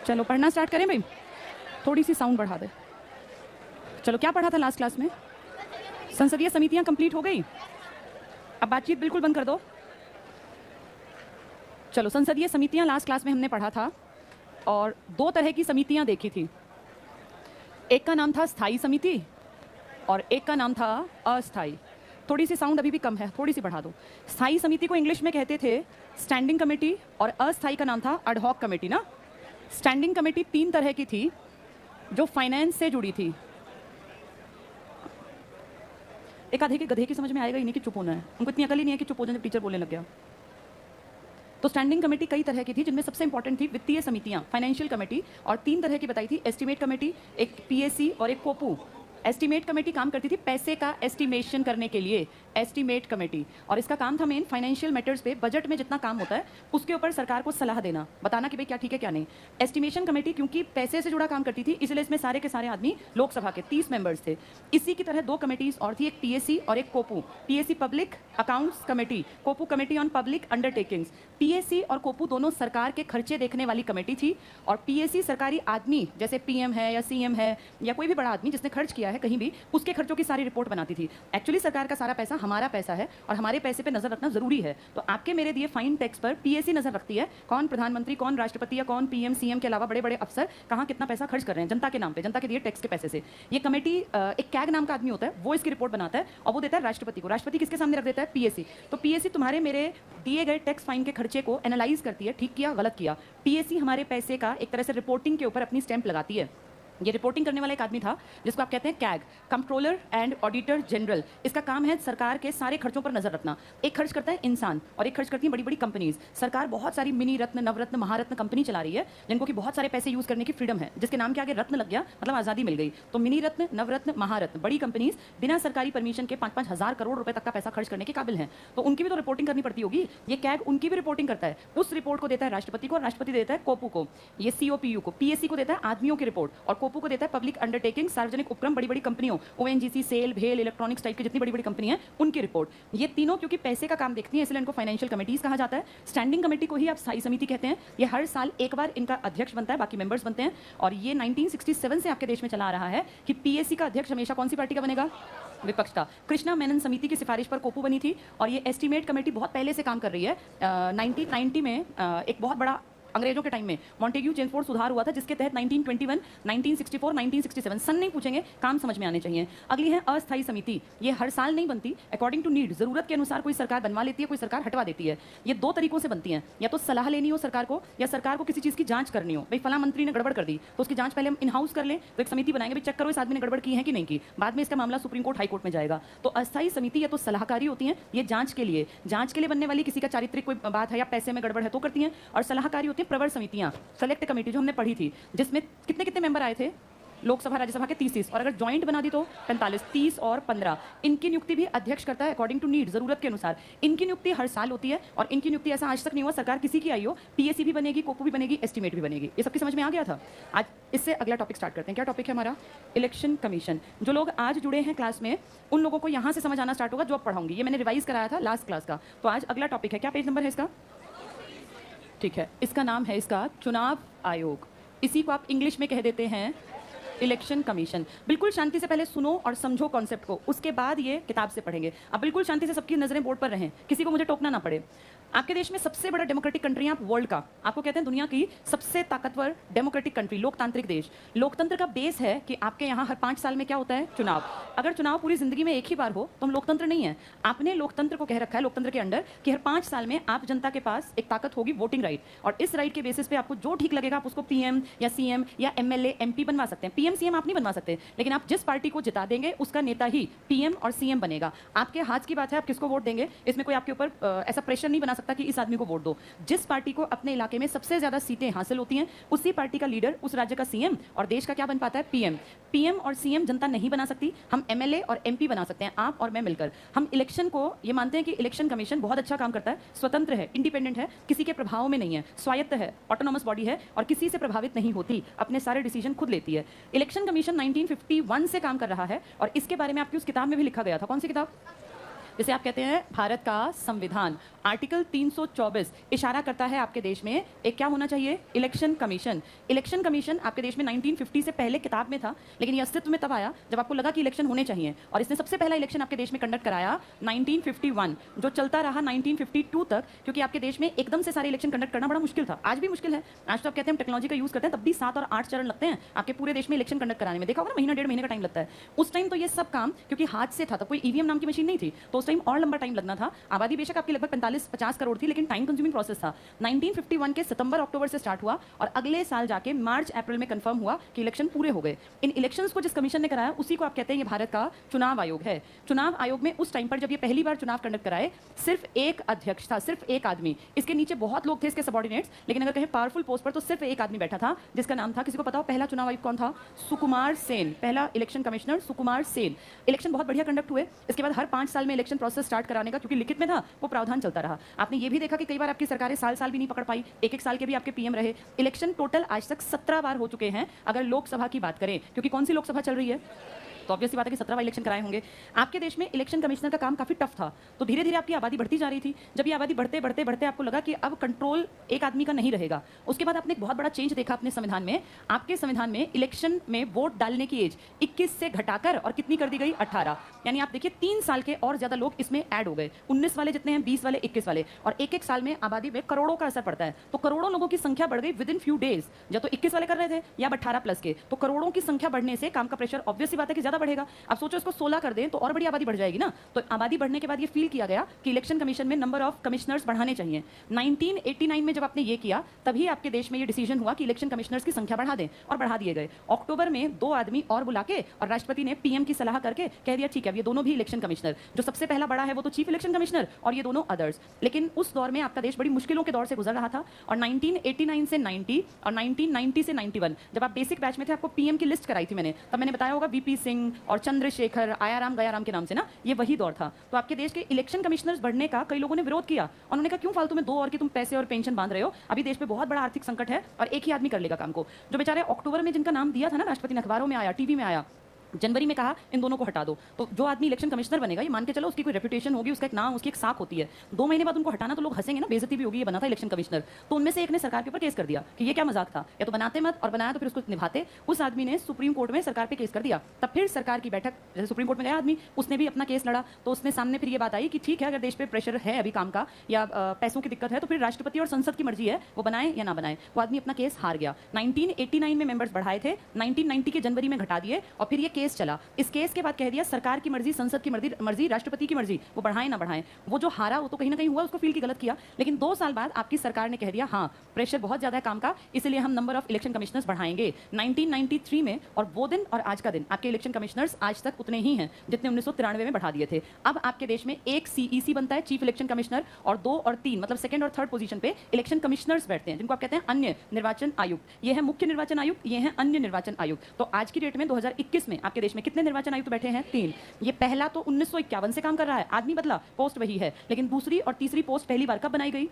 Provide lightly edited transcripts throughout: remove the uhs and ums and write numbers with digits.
चलो पढ़ना स्टार्ट करें भाई। थोड़ी सी साउंड बढ़ा दे। चलो क्या पढ़ा था लास्ट क्लास में? संसदीय समितियां कंप्लीट हो गई। अब बातचीत बिल्कुल बंद कर दो। चलो संसदीय समितियां लास्ट क्लास में हमने पढ़ा था और दो तरह की समितियां देखी थी। एक का नाम था स्थायी समिति और एक का नाम था अस्थायी। थोड़ी सी साउंड अभी भी कम है, थोड़ी सी बढ़ा दो। स्थायी समिति को इंग्लिश में कहते थे स्टैंडिंग कमेटी और अस्थायी का नाम था एडहॉक कमेटी ना। स्टैंडिंग कमेटी तीन तरह की थी जो फाइनेंस से जुड़ी थी। एक आधे के गधे की समझ में आएगा ही नहीं कि चुप होना है, उनको इतनी अकल ही नहीं है कि चुप हो जाए जब टीचर बोलने लग गया। तो स्टैंडिंग कमेटी कई तरह की थी जिनमें सबसे इंपॉर्टेंट थी वित्तीय समितियां, फाइनेंशियल कमेटी, और तीन तरह की बताई थी, एस्टीमेट कमेटी, एक पीएसी और एक कोपू। एस्टीमेट कमेटी काम करती थी पैसे का एस्टिमेशन करने के लिए, एस्टीमेट कमेटी, और इसका काम था मेन फाइनेंशियल मैटर्स पे, बजट में जितना काम होता है उसके ऊपर सरकार को सलाह देना, बताना कि भाई क्या ठीक है क्या नहीं। एस्टिमेशन कमेटी क्योंकि पैसे से जुड़ा काम करती थी इसलिए इसमें सारे के सारे आदमी लोकसभा के 30 मेंबर्स थे। इसी की तरह दो कमेटीज और थी, एक पीएसी और एक COPU. PAC public accounts committee, COPU committee on public undertakings. PAC और कोपू दोनों सरकार के खर्चे देखने वाली कमेटी थी और पीएसी सरकारी आदमी जैसे पीएम है या सीएम है या कोई भी बड़ा आदमी जिसने खर्च किया है कहीं भी, उसके खर्चों की सारी रिपोर्ट बनाती थी। एक्चुअली सरकार का सारा पैसा हमारा पैसा है और हमारे पैसे पे नजर रखना जरूरी है। तो आपके मेरे दिए फाइन टैक्स पर पीएसी नजर रखती है, कौन प्रधानमंत्री, कौन राष्ट्रपति या कौन पीएम सीएम के अलावा बड़े बड़े अफसर कहाँ कितना पैसा खर्च कर रहे हैं जनता के नाम पे, जनता के दिए टैक्स के पैसे से। ये कमेटी एक कैग नाम का आदमी होता है, वो इसकी रिपोर्ट बनाता है और वो देता है राष्ट्रपति को। राष्ट्रपति किसके सामने रख देता है? पीएसी। तो पीएसी तुम्हारे मेरे दिए गए टैक्स फाइन के खर्चे को एनालाइज करती है, ठीक किया गलत किया। पीएसी हमारे पैसे का एक तरह से रिपोर्टिंग के ऊपर अपनी स्टैंप लगाती है। ये रिपोर्टिंग करने वाला एक आदमी था जिसको आप कहते हैं CAG, controller and auditor general. इसका काम है सरकार के सारे खर्चों पर नजर रखना। एक खर्च करता है इंसान और एक खर्च करती है बड़ी बड़ी कंपनीज। सरकार बहुत सारी मिनी रत्न, नवरत्न, महारत्न कंपनी चला रही है जिनको कि बहुत सारे पैसे यूज करने की फ्रीडम है, जिसके नाम के आगे रत्न लग गया मतलब आजादी मिल गई। तो मिनी रत्न, नवरत्न, महारत्न बड़ी कंपनीज बिना सरकारी परमिशन के 5-5 हजार करोड़ रुपए तक का पैसा खर्च करने के काबिल है। तो उनकी भी तो रिपोर्टिंग करनी पड़ती होगी। ये कैग उनकी भी रिपोर्टिंग करता है। उस रिपोर्ट को देता है राष्ट्रपति को और राष्ट्रपति देता है कोपू को, ये सीओपीयू को। पीएससी को देता है आदमियों की रिपोर्ट और कोपू को देता है पब्लिक अंडरटेकिंग, सार्वजनिक उपक्रम, बड़ी बड़ी कंपनियों, ओएनजीसी, सेल, भेल, इलेक्ट्रॉनिक्स टाइप की जितनी बड़ी बड़ी कंपनी है उनकी रिपोर्ट। ये तीनों क्योंकि पैसे का काम देखती है इसलिए इनको फाइनेंशियल कमेटीज कहा जाता है। स्टैंडिंग कमेटी को ही आप स्थायी समिति कहते हैं। ये हर साल एक बार इनका अध्यक्ष बनता है, बाकी मेंबर्स बनते हैं। और ये 1967 से आपके देश में चला आ रहा है कि पीएसी का अध्यक्ष हमेशा कौन सी पार्टी का बनेगा? विपक्ष का। कृष्णा मेनन समिति की सिफारिश पर कोपू बनी थी और ये एस्टीमेट कमेटी बहुत पहले से काम कर रही है। 1990 में एक बहुत बड़ा अंग्रेजों के टाइम में मॉन्टेग्यू चेम्सफोर्ड सुधार हुआ था जिसके तहत 1921, 1964, 1967 सन नहीं पूछेंगे, काम समझ में आने चाहिए। अगली है अस्थायी समिति। ये हर साल नहीं बनती, अकॉर्डिंग टू नीड, जरूरत के अनुसार कोई सरकार बनवा लेती है, कोई सरकार हटवा देती है। ये दो तरीकों से बनती हैं, या तो सलाह लेनी हो सरकार को या सरकार को किसी चीज़ की जांच करनी हो। भाई फला मंत्री ने गड़बड़ कर दी तो उसकी जांच पहले हम इन हाउस कर लें, तो एक समिति बनाएंगे, भाई चेक करो इस आदमी ने गड़बड़ की है कि नहीं की। बाद में इसका मामला सुप्रीम कोर्ट, हाई कोर्ट में जाएगा। तो अस्थायी समिति या तो सलाहकारी होती है, ये जांच के लिए बनने वाली, किसी का चारित्रिक कोई बात है या पैसे में गड़बड़ है तो करती हैं। और सलाहकारी होती है प्रवर समितियां, सेलेक्ट कमेटी जो हमने पढ़ी थी, जिसमें कितने कितने मेंबर आए थे? लोकसभा राज्यसभा के 30, और अगर ज्वाइंट बना दी तो 45, 30 और 15। इनकी नियुक्ति भी अध्यक्ष करता है अकॉर्डिंग टू नीड, जरूरत के अनुसार। इनकी नियुक्ति हर साल होती है और इनकी नियुक्ति ऐसा आज तक नहीं हुआ सरकार किसी की आई हो। पीएसी भी बनेगी, कोपू भी बनेगी, एस्टीमेट भी बनेगी। ये सबकी समझ में आ गया था? आज इससे अगला टॉपिक स्टार्ट करते हैं। क्या टॉपिक है हमारा? Election commission. जो लोग आज जुड़े हैं क्लास में उन लोगों को यहाँ से समझ आना स्टार्ट होगा जो अब पढ़ाऊंगी। ये मैंने रिवाइज कराया था लास्ट क्लास का। तो आज अगला टॉपिक है, क्या पेज नंबर है इसका? ठीक है, इसका नाम है इसका चुनाव आयोग। इसी को आप इंग्लिश में कह देते हैं इलेक्शन कमीशन। बिल्कुल शांति से पहले सुनो और समझो कॉन्सेप्ट को, उसके बाद ये किताब से पढ़ेंगे। अब बिल्कुल शांति से सबकी नजरें बोर्ड पर रहें, किसी को मुझे टोकना ना पड़े। आपके देश में सबसे बड़ा डेमोक्रेटिक कंट्री है आप वर्ल्ड का, आपको कहते हैं दुनिया की सबसे ताकतवर डेमोक्रेटिक कंट्री, लोकतांत्रिक देश। लोकतंत्र का बेस है कि आपके यहाँ हर 5 साल में क्या होता है? चुनाव। अगर चुनाव पूरी जिंदगी में एक ही बार हो तो हम लोकतंत्र नहीं है। आपने लोकतंत्र को कह रखा है, लोकतंत्र के अंडर, कि हर 5 साल में आप जनता के पास एक ताकत होगी, वोटिंग राइट, और इस राइट के बेसिस पे आपको जो ठीक लगेगा आप उसको पीएम या सीएम या एमएलए एमपी बनवा सकते हैं। पीएम सीएम आप नहीं बनवा सकते, लेकिन आप जिस पार्टी को जिता देंगे उसका नेता ही पीएम और सीएम बनेगा। आपके हाथ की बात है आप किसको वोट देंगे, इसमें कोई आपके ऊपर ऐसा प्रेशर नहीं बना सकता कि इस आदमी को वोट दो। जिस पार्टी को अपने इलाके में सबसे ज्यादा सीटें हासिल होती हैं उसी पार्टी का लीडर उस राज्य का सीएम और देश का क्या बन पाता है? पीएम। पीएम और सीएम जनता नहीं बना सकती, हम एमएलए और एमपी बना सकते हैं, आप और मैं मिलकर। हम इलेक्शन को ये मानते हैं कि इलेक्शन कमीशन बहुत अच्छा काम करता है, स्वतंत्र है, इंडिपेंडेंट है, किसी के प्रभाव में नहीं है, स्वायत्त है, ऑटोनॉमस बॉडी है और किसी से प्रभावित नहीं होती, अपने सारे डिसीजन खुद लेती है। इलेक्शन कमीशन 1951 से काम कर रहा है और इसके बारे में आपकी उस किताब में भी लिखा गया था। कौन सी किताब? जिसे आप कहते हैं भारत का संविधान। आर्टिकल 324 इशारा करता है आपके देश में एक क्या होना चाहिए, इलेक्शन कमीशन। इलेक्शन कमीशन आपके देश में 1950 से पहले किताब में था, लेकिन ये अस्तित्व में तब आया जब आपको लगा कि इलेक्शन होने चाहिए, और इसने सबसे पहला इलेक्शन आपके देश में कंडक्ट कराया 1951, जो चलता रहा 1952 तक, क्योंकि आपके देश में एकदम से सारे इलेक्शन कंडक्ट करना बड़ा मुश्किल था। आज भी मुश्किल है, आज तो आप कहते हैं हम टेक्नोलॉजी का यूज करते हैं, तब भी 7 और 8 चरण लगते हैं आपके पूरे देश में इलेक्शन कंडक्ट कराने में। देखा होगा ना, महीना 1.5 महीने का टाइम लगता है। उस टाइम तो ये सब काम क्योंकि हाथ से था, तब कोई ईवीएम नाम की मशीन नहीं थी, तो उस टाइम और लंबा टाइम लगना था। आबादी बेशक आपकी लगभग 45-50 करोड़ थी, लेकिन टाइम कंज्यूमिंग प्रोसेस था। 1951 के सितंबर अक्टूबर से स्टार्ट हुआ और अगले साल जाके मार्च अप्रैल में कंफर्म हुआ कि इलेक्शन पूरे हो गए। इन इलेक्शंस को जिस कमीशन ने कराया उसी को आप कहते हैं ये भारत का चुनाव आयोग है। चुनाव आयोग में उस टाइम पर जब ये पहली बार चुनाव कंडक्ट कराए, सिर्फ एक अध्यक्ष था, सिर्फ एक आदमी। इसके नीचे बहुत लोग थे इसके सबॉर्डिनेट्स, लेकिन अगर कहें पावरफुल पोस्ट पर तो सिर्फ एक आदमी बैठा था, जिसका नाम था, किसी को पता हो पहला चुनाव आयुक्त कौन था? सुकुमार सेन, पहला election commissioner Sukumar Sen. Election बहुत बढ़िया कंडक्ट हुए। इसके बाद हर 5 साल में इलेक्शन प्रोसेस स्टार्ट कराने का, क्योंकि लिखित में था, वो प्रावधान चलता रहा। आपने ये भी देखा कि कई बार आपकी सरकारें साल भी नहीं पकड़ पाई, एक साल के भी आपके पीएम रहे। इलेक्शन टोटल आज तक 17 बार हो चुके हैं अगर लोकसभा की बात करें, क्योंकि कौन सी लोकसभा चल रही है, तो ऑब्वियसली बात है कि 17वां इलेक्शन कराए होंगे। आपके देश में इलेक्शन कमिश्नर का काम काफी टफ था, तो धीरे धीरे आपकी आबादी बढ़ती जा रही थी। जब ये आबादी बढ़ते बढ़ते बढ़ते आपको लगा कि अब कंट्रोल एक आदमी का नहीं रहेगा, उसके बाद आपने एक बहुत बड़ा चेंज देखा अपने संविधान में। आपके संविधान में इलेक्शन में वोट डालने की एज 21 से घटाकर और कितनी कर दी गई, 18। यानी आप देखिए 3 साल के और ज्यादा लोग इसमें ऐड हो गए। 19 वाले जितने हैं, 20 वाले, 21 वाले, और एक साल में आबादी में करोड़ों का असर पड़ता है, तो करोड़ों लोगों की संख्या बढ़ गई विद इन फ्यू डेज। जब तो 21 वाले कर रहे थे या 18 प्लस के, तो करोड़ों की संख्या बढ़ने से काम का प्रेशर ऑब्वियसली बात है कि ज्यादा बढ़ेगा। अब सोचो इसको 16 कर दें तो और बड़ी आबादी बढ़ जाएगी ना। तो आबादी बढ़ने के बाद ये फील किया गया कि इलेक्शन कमीशन में नंबर ऑफ कमिश्नर्स बढ़ाने चाहिए। 1989 में जब आपने ये किया, तभी आपके देश में ये डिसीजन हुआ कि इलेक्शन कमिश्नर्स की संख्या बढ़ा दें, और बढ़ा दिए गए। अक्टूबर में 2 आदमी और बुला के, और राष्ट्रपति ने पीएम की सलाह करके कह दिया ठीक है, अब ये दोनों भी इलेक्शन कमिश्नर, जो सबसे पहला बड़ा है वो तो चीफ इलेक्शन कमिश्नर, और ये दोनों अदर्स। लेकिन उस दौर में आपका देश बड़ी मुश्किलों के दौर से गुजर रहा था, और 1989 से 90 और 1990 से 91 जब आप बेसिक बैच में थे, आपको पीएम की लिस्ट कराई थी मैंने, तब मैंने बताया होगा वीपी सिंह और चंद्रशेखर, आयाराम गयाराम के नाम से ना, ये वही दौर था। तो आपके देश के इलेक्शन कमिश्नर्स बढ़ने का कई लोगों ने विरोध किया, उन्होंने कहा क्यों फालतू में 2 और की तुम पैसे और पेंशन बांध रहे हो, अभी देश पे बहुत बड़ा आर्थिक संकट है और एक ही आदमी कर लेगा काम को। जो बेचारे अक्टूबर में जिनका नाम दिया था ना, राष्ट्रपति ने अखबारों में आया, टीवी में आया, जनवरी में कहा इन दोनों को हटा दो, तो जो आदमी इलेक्शन कमिश्नर बनेगा, ये मान के चलो उसकी कोई रेपुटेशन होगी, उसका एक नाम, उसकी एक साख होती है। 2 महीने बाद उनको हटाना तो लोग हंसेंगे ना, बेइज्जती भी होगी, ये बना था इलेक्शन कमिश्नर। तो उनमें से एक ने सरकार के ऊपर केस कर दिया कि ये क्या मजाक था, या तो बनाते मत, और बनाया तो फिर उसको निभाते। उस आदमी ने सुप्रीम कोर्ट में सरकार पे केस कर दिया। तब फिर सरकार की बैठक, जैसे सुप्रीम कोर्ट में गया आदमी, उसने भी अपना केस लड़ा, तो उसने सामने फिर ये बात आई कि ठीक है, अगर देश पे प्रेशर है अभी काम का या पैसों की दिक्कत है, तो फिर राष्ट्रपति और संसद की मर्जी है, वो बनाए या ना बनाए। वो आदमी अपना केस हार गया। 1989 में मेंबर्स बढ़ाए थे, 1990 के जनवरी में घटा दिए, और फिर ये केस चला। इस केस के बाद कह दिया सरकार की मर्जी, संसद की मर्जी, राष्ट्रपति की मर्जी, वो बढ़ाए ना बढ़ाएं। वो जो हारा वो तो कहीं ना कहीं हुआ, उसको फील की गलत किया, लेकिन 2 साल बाद आपकी सरकार ने कह दिया हाँ प्रेशर बहुत ज्यादा है काम का, इसलिए हम नंबर ऑफ इलेक्शन कमिश्नर्स बढ़ाएंगे 1993 में। और वो दिन और आज का दिन, आपके इलेक्शन कमिश्नर्स आज तक उतने ही हैं जितने 1993 में बढ़ा दिए थे। अब आपके देश में एक सीईसी बनता है, चीफ इलेक्शन कमिश्नर, और 2 और 3 मतलब सेकंड और थर्ड पोजीशन पे इलेक्शन कमिश्नर्स बैठते हैं, जिनको आप कहते हैं अन्य निर्वाचन आयुक्त। ये है मुख्य निर्वाचन आयुक्त, ये है अन्य निर्वाचन आयुक्त। तो आज की डेट में 2021 में आपके देश में कितने निर्वाचन आयुक्त बैठे हैं? 3। ये पहला तो 1951 से काम कर रहा है, आदमी बदला, पोस्ट वही है, लेकिन दूसरी और तीसरी पोस्ट पहली बार कब बनाई गई?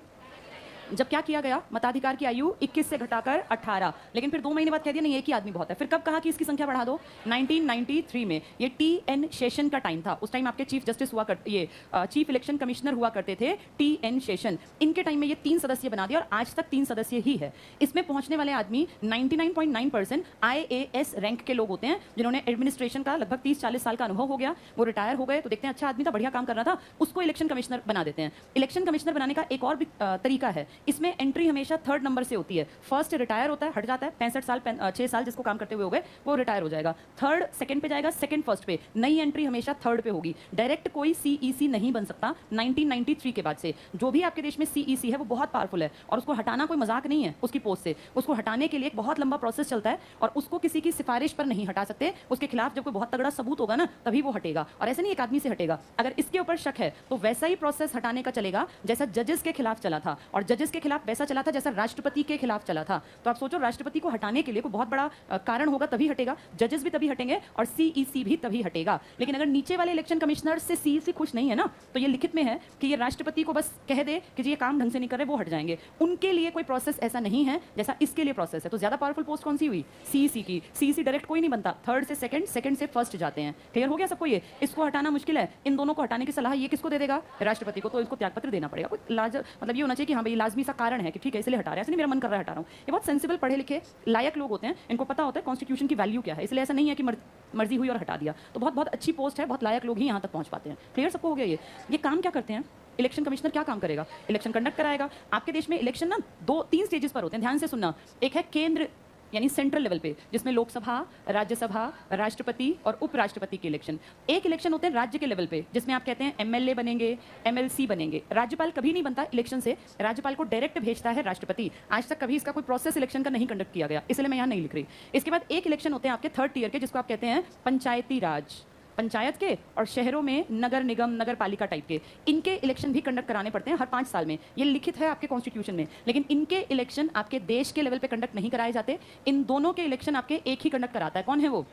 जब क्या किया गया, मताधिकार की आयु 21 से घटाकर 18, लेकिन फिर 2 महीने बाद कह दिया नहीं एक ही आदमी बहुत है। फिर कब कहा कि इसकी संख्या बढ़ा दो? 1993 में। ये टी.एन. शेषन का टाइम था, उस टाइम आपके चीफ जस्टिस हुआ करते, ये चीफ इलेक्शन कमिश्नर हुआ करते थे टी.एन. शेषन। इनके टाइम में ये 3 सदस्य बना दिया, और आज तक 3 सदस्य ही है। इसमें पहुंचने वाले आदमी 99.9% IAS रैंक के लोग होते हैं, जिन्होंने एडमिनिस्ट्रेशन का लगभग 30-40 साल का अनुभव हो गया, वो रिटायर हो गए, तो देखते हैं अच्छा आदमी था, बढ़िया काम कर रहा था, उसको इलेक्शन कमिश्नर बना देते हैं। इलेक्शन कमिश्नर बनाने का एक और भी तरीका है, इसमें एंट्री हमेशा 3rd नंबर से होती है। फर्स्ट रिटायर होता है, हट जाता है, 65 साल 6 साल जिसको काम करते हुए हो गए, वो रिटायर हो जाएगा। 3rd सेकंड पे जाएगा, सेकंड फर्स्ट पे। नई एंट्री हमेशा 3rd पे होगी। डायरेक्ट कोई सीईसी नहीं बन सकता 1993 के बाद से। जो भी आपके देश में सीईसी है वो बहुत पावरफुल है, और उसको हटाना कोई मजाक नहीं है उसकी पोस्ट से। उसको हटाने के लिए एक बहुत लंबा प्रोसेस चलता है, और उसको किसी की सिफारिश पर नहीं हटा सकते। उसके खिलाफ जब कोई बहुत तगड़ा सबूत होगा ना, तभी वो हटेगा, और ऐसे नहीं एक आदमी से हटेगा। अगर इसके ऊपर शक है तो वैसा ही प्रोसेस हटाने का चलेगा जैसा जजेस के खिलाफ चला था, और जजेस किसके खिलाफ वैसा चला था जैसा राष्ट्रपति के खिलाफ चला था। तो आप सोचो राष्ट्रपति को हटाने के लिए कोई बहुत बड़ा कारण होगा तभी हटेगा, जजेस भी तभी हटेंगे और सीईसी भी तभी हटेगा। लेकिन अगर नीचे वाले इलेक्शन कमिश्नर से सीईसी खुश नहीं है ना, तो ये लिखित में है कि ये राष्ट्रपति को बस कह दे कि जी ये काम ढंग से नहीं कर रहे, वो हट जाएंगे। उनके लिए कोई प्रोसेस ऐसा नहीं है जैसा इसके लिए प्रोसेस है। तो ज्यादा पावरफुल पोस्ट कौन सी हुई? सीईसी की। सीईसी डायरेक्ट कोई नहीं बनता, थर्ड से सेकंड, सेकंड से फर्स्ट जाते हैं। क्लियर हो गया सबको? ये इसको हटाना मुश्किल है। इन दोनों को हटाने की सलाह ये किसको दे देगा? राष्ट्रपति को। तो इसको त्यागपत्र देना पड़ेगा। कोई मतलब ये होना चाहिए कि हाँ भाई लाजमी सा कारण है कि ठीक है इसलिए हटा रहे हैं, ऐसे नहीं मेरा मन कर रहा है हटा रहा हूँ। ये बहुत सेंसिबल पढ़े लिखे लायक लोग होते हैं, इनको पता होता है कॉन्स्टिट्यूशन की वैल्यू क्या है, इसलिए ऐसा नहीं है कि मर्जी हुई और हटा दिया। तो बहुत बहुत अच्छी पोस्ट है, बहुत लायक लोग ही यहाँ तक पहुँच पाते हैं। क्लियर सबको हो गया? ये काम क्या करते हैं? इलेक्शन कमिश्नर क्या काम करेगा? इलेक्शन कंडक्ट कराएगा। आपके देश में इलेक्शन ना 2-3 स्टेजेस पर होते हैं, ध्यान से सुनना। एक है केंद्र यानी सेंट्रल लेवल पे, जिसमें लोकसभा, राज्यसभा, राष्ट्रपति और उपराष्ट्रपति के इलेक्शन। एक इलेक्शन होते हैं राज्य के लेवल पे, जिसमें आप कहते हैं एमएलए बनेंगे, एमएलसी बनेंगे। राज्यपाल कभी नहीं बनता इलेक्शन से, राज्यपाल को डायरेक्ट भेजता है राष्ट्रपति। आज तक कभी इसका कोई प्रोसेस इलेक्शन का नहीं कंडक्ट किया गया, इसलिए मैं यहाँ नहीं लिख रही। इसके बाद एक इलेक्शन होते हैं आपके थर्ड टीयर के, जिसको आप कहते हैं पंचायती राज, पंचायत के और शहरों में नगर निगम, नगर पालिका टाइप के। इनके इलेक्शन भी कंडक्ट कराने पड़ते हैं हर 5 साल में, ये लिखित है आपके कॉन्स्टिट्यूशन में। लेकिन इनके इलेक्शन आपके देश के लेवल पे कंडक्ट नहीं कराए जाते, इन दोनों के इलेक्शन आपके एक ही कंडक्ट कराता है। कौन है वो?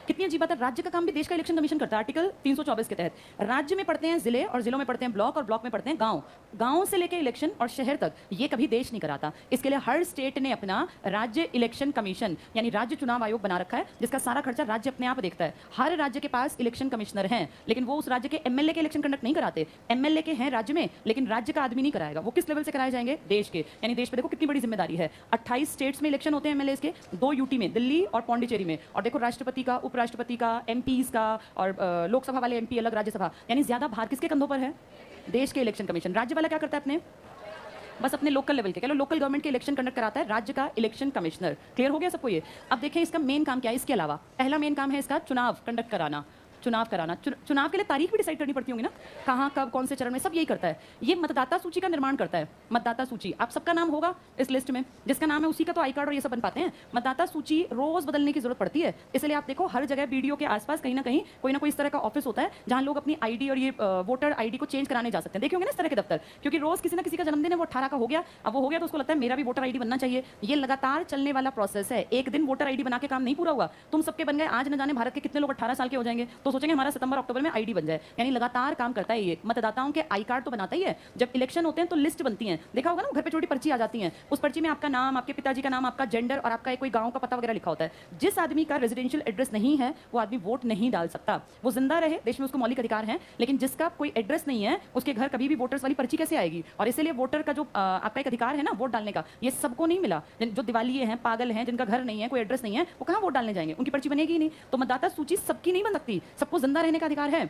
कितनी अजीब बात है, राज्य का काम भी देश का इलेक्शन कमीशन करता है आर्टिकल 324 के तहत। राज्य में पढ़ते हैं जिले और जिलों में पढ़ते हैं ब्लॉक और ब्लॉक में पढ़ते हैं गांव, गांव से लेकर इलेक्शन और शहर तक ये कभी देश नहीं कराता। इसके लिए हर स्टेट ने अपना राज्य इलेक्शन कमीशन यानी राज्य चुनाव आयोग बना रखा है, जिसका सारा खर्चा राज्य अपने आप देखता है। हर राज्य के पास इलेक्शन कमिश्नर हैं, लेकिन वो उस राज्य के एमएलए के इलेक्शन कंडक्ट नहीं कराते। एमएलए के हैं राज्य में, लेकिन राज्य का आदमी नहीं कराएगा। वो किस लेवल से कराए जाएंगे? देश के। यानी देश पे देखो कितनी बड़ी जिम्मेदारी है। 28 स्टेट्स में इलेक्शन होते हैं एमएलए के, 2 यूटी में, दिल्ली और पौंडीचेरी में। और देखो राष्ट्रपति का, उपराष्ट्रपति का, एमपीज का और लोकसभा वाले एमपी अलग, राज्यसभा, यानी ज्यादा भार किसके कंधों पर है? देश के इलेक्शन कमीशन। राज्य वाला क्या करता है? अपने बस अपने लोकल लेवल के, कह लो लोकल गवर्नमेंट के इलेक्शन कंडक्ट कराता है राज्य का इलेक्शन कमिश्नर। क्लियर हो गया सबको ये? अब देखें इसका मेन काम क्या है। इसके अलावा पहला मेन काम है इसका चुनाव कंडक्ट कराना, चुनाव कराना। चुनाव के लिए तारीख भी डिसाइड करनी पड़ती होंगी ना, कहाँ कब कौन से चरण में, सब यही करता है। ये मतदाता सूची का निर्माण करता है। मतदाता सूची, आप सबका नाम होगा इस लिस्ट में, जिसका नाम है उसी का तो आई कार्ड और ये सब बन पाते हैं। मतदाता सूची रोज बदलने की जरूरत पड़ती है, इसलिए आप देखो हर जगह बीडीओ के आसपास कहीं ना कहीं कोई ना कोई इस तरह का ऑफिस होता है जहां लोग अपनी आईडी और ये वोटर आईडी को चेंज कराने जा सकते हैं। देखे होंगे ना इस तरह के दफ्तर, क्योंकि रोज किसी ना किसी का जन्मदिन है, वो 18 का हो गया, अब वो हो गया तो उसको लगता है मेरा भी वोटर आईडी बनना चाहिए। ये लगातार चलने वाला प्रोसेस है। एक दिन वोटर आईडी बना के काम नहीं पूरा हुआ, तुम सबके बन गए, आज न जाने भारत के कितने लोग 18 साल के हो जाएंगे, तो सोचेंगे हमारा सितंबर अक्टूबर में आईडी बन जाए। यानी लगातार काम करता है ये। मतदाताओं के आई कार्ड तो बनाता ही है। जब इलेक्शन होते हैं तो लिस्ट बनती है, देखा होगा ना, घर पे छोटी पर्ची आ जाती है, उस पर्ची में आपका नाम, आपके पिताजी का नाम, आपका जेंडर और आपका कोई गांव का पता वगैरह लिखा होता है। जिस आदमी का रेजिडेंशियल एड्रेस नहीं है वो आदमी वोट नहीं डाल सकता। वो जिंदा रहे, देश में उसको मौलिक अधिकार है, लेकिन जिसका कोई एड्रेस नहीं है उसके घर कभी भी वोटर्स वाली पर्ची कैसे आएगी? और इसलिए वोटर का जो आपका एक अधिकार है ना वोट डालने का, ये सबको नहीं मिला। जो दिवालिये हैं, पागल हैं, जिनका घर नहीं है, कोई एड्रेस नहीं है, वो कहाँ वोट डालने जाएंगे? उनकी पर्ची बनेगी ही नहीं। तो मतदाता सूची सबकी नहीं बन सकती, सबको जिंदा रहने का अधिकार है।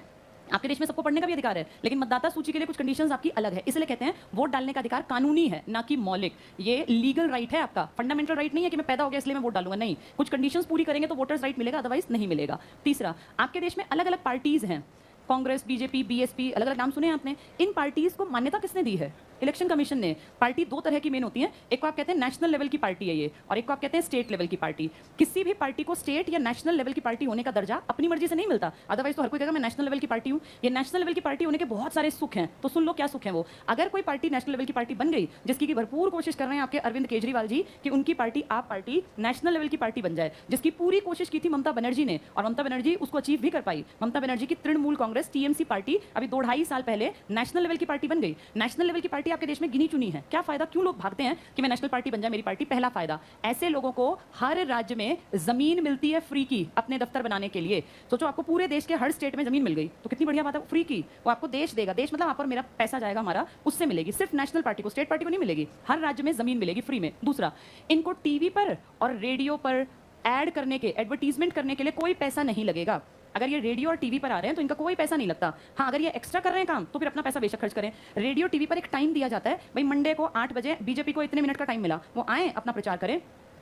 आपके देश में सबको पढ़ने का भी अधिकार है, लेकिन मतदाता सूची के लिए कुछ कंडीशंस आपकी अलग है। इसलिए कहते हैं वोट डालने का अधिकार कानूनी है, ना कि मौलिक। ये लीगल राइट है आपका, फंडामेंटल राइट नहीं है कि मैं पैदा हो गया इसलिए मैं वोट डालूंगा। नहीं, कुछ कंडीशंस पूरी करेंगे तो वोटर्स राइट मिलेगा, अदरवाइज नहीं मिलेगा। तीसरा, आपके देश में अलग अलग पार्टीज हैं, कांग्रेस, बीजेपी, बीएसपी, अलग अलग नाम सुने आपने। इन पार्टीज को मान्यता किसने दी है? इलेक्शन कमीशन ने। पार्टी 2 तरह की मेन होती है, एक को आप कहते हैं नेशनल लेवल की पार्टी है ये, और एक को आप कहते हैं स्टेट लेवल की पार्टी। किसी भी पार्टी को स्टेट या नेशनल लेवल की पार्टी होने का दर्जा अपनी मर्जी से नहीं मिलता, अदरवाइज तो हर कोई कहेगा मैं नेशनल लेवल की पार्टी हूँ। ये नेशनल लेवल की पार्टी होने के बहुत सारे सुख हैं, तो सुन लो क्या सुख है वो। अगर कोई पार्टी नेशनल लेवल की पार्टी बन गई, जिसकी की भरपूर कोशिश कर रहे हैं आपके अरविंद केजरीवाल जी कि उनकी पार्टी, आप पार्टी नेशनल लेवल की पार्टी बन जाए, जिसकी पूरी कोशिश की थी ममता बनर्जी ने, और ममता बनर्जी उसको अचीव भी कर पाई। ममता बनर्जी की तृणमूल कांग्रेस टीएमसी पार्टी अभी 2-2.5 साल पहले नेशनल लेवल की पार्टी बन गई। नेशनल लेवल की पार्टी आपके देश में गिनी चुनी है। क्या फायदा? क्यों लोग भागते हैं कि मैं नेशनल पार्टी बन जाए मेरी पार्टी? पहला फायदा, ऐसे लोगों को हर राज्य में जमीन मिलती है फ्री की अपने दफ्तर बनाने के लिए। सोचो आपको पूरे देश के हर स्टेट में जमीन मिल गई तो कितनी बढ़िया बात है, फ्री की। वो आपको देश देगा, देश मतलब आप पर मेरा पैसा जाएगा हमारा, उससे मिलेगी। सिर्फ नेशनल पार्टी को, स्टेट पार्टी को नहीं मिलेगी। हर राज्य में जमीन मिलेगी फ्री में। दूसरा, इनको टीवी पर और रेडियो पर ऐड करने के, एडवर्टीजमेंट करने के लिए कोई पैसा नहीं लगेगा। अगर ये रेडियो और टीवी पर आ रहे हैं तो इनका कोई पैसा नहीं लगता। हाँ, अगर ये एक्स्ट्रा कर रहे हैं काम तो फिर अपना पैसा बेशक खर्च करें। रेडियो टीवी पर एक टाइम दिया जाता है, भाई मंडे को 8 बजे बीजेपी को इतने मिनट का टाइम मिला, वो आए अपना प्रचार करें,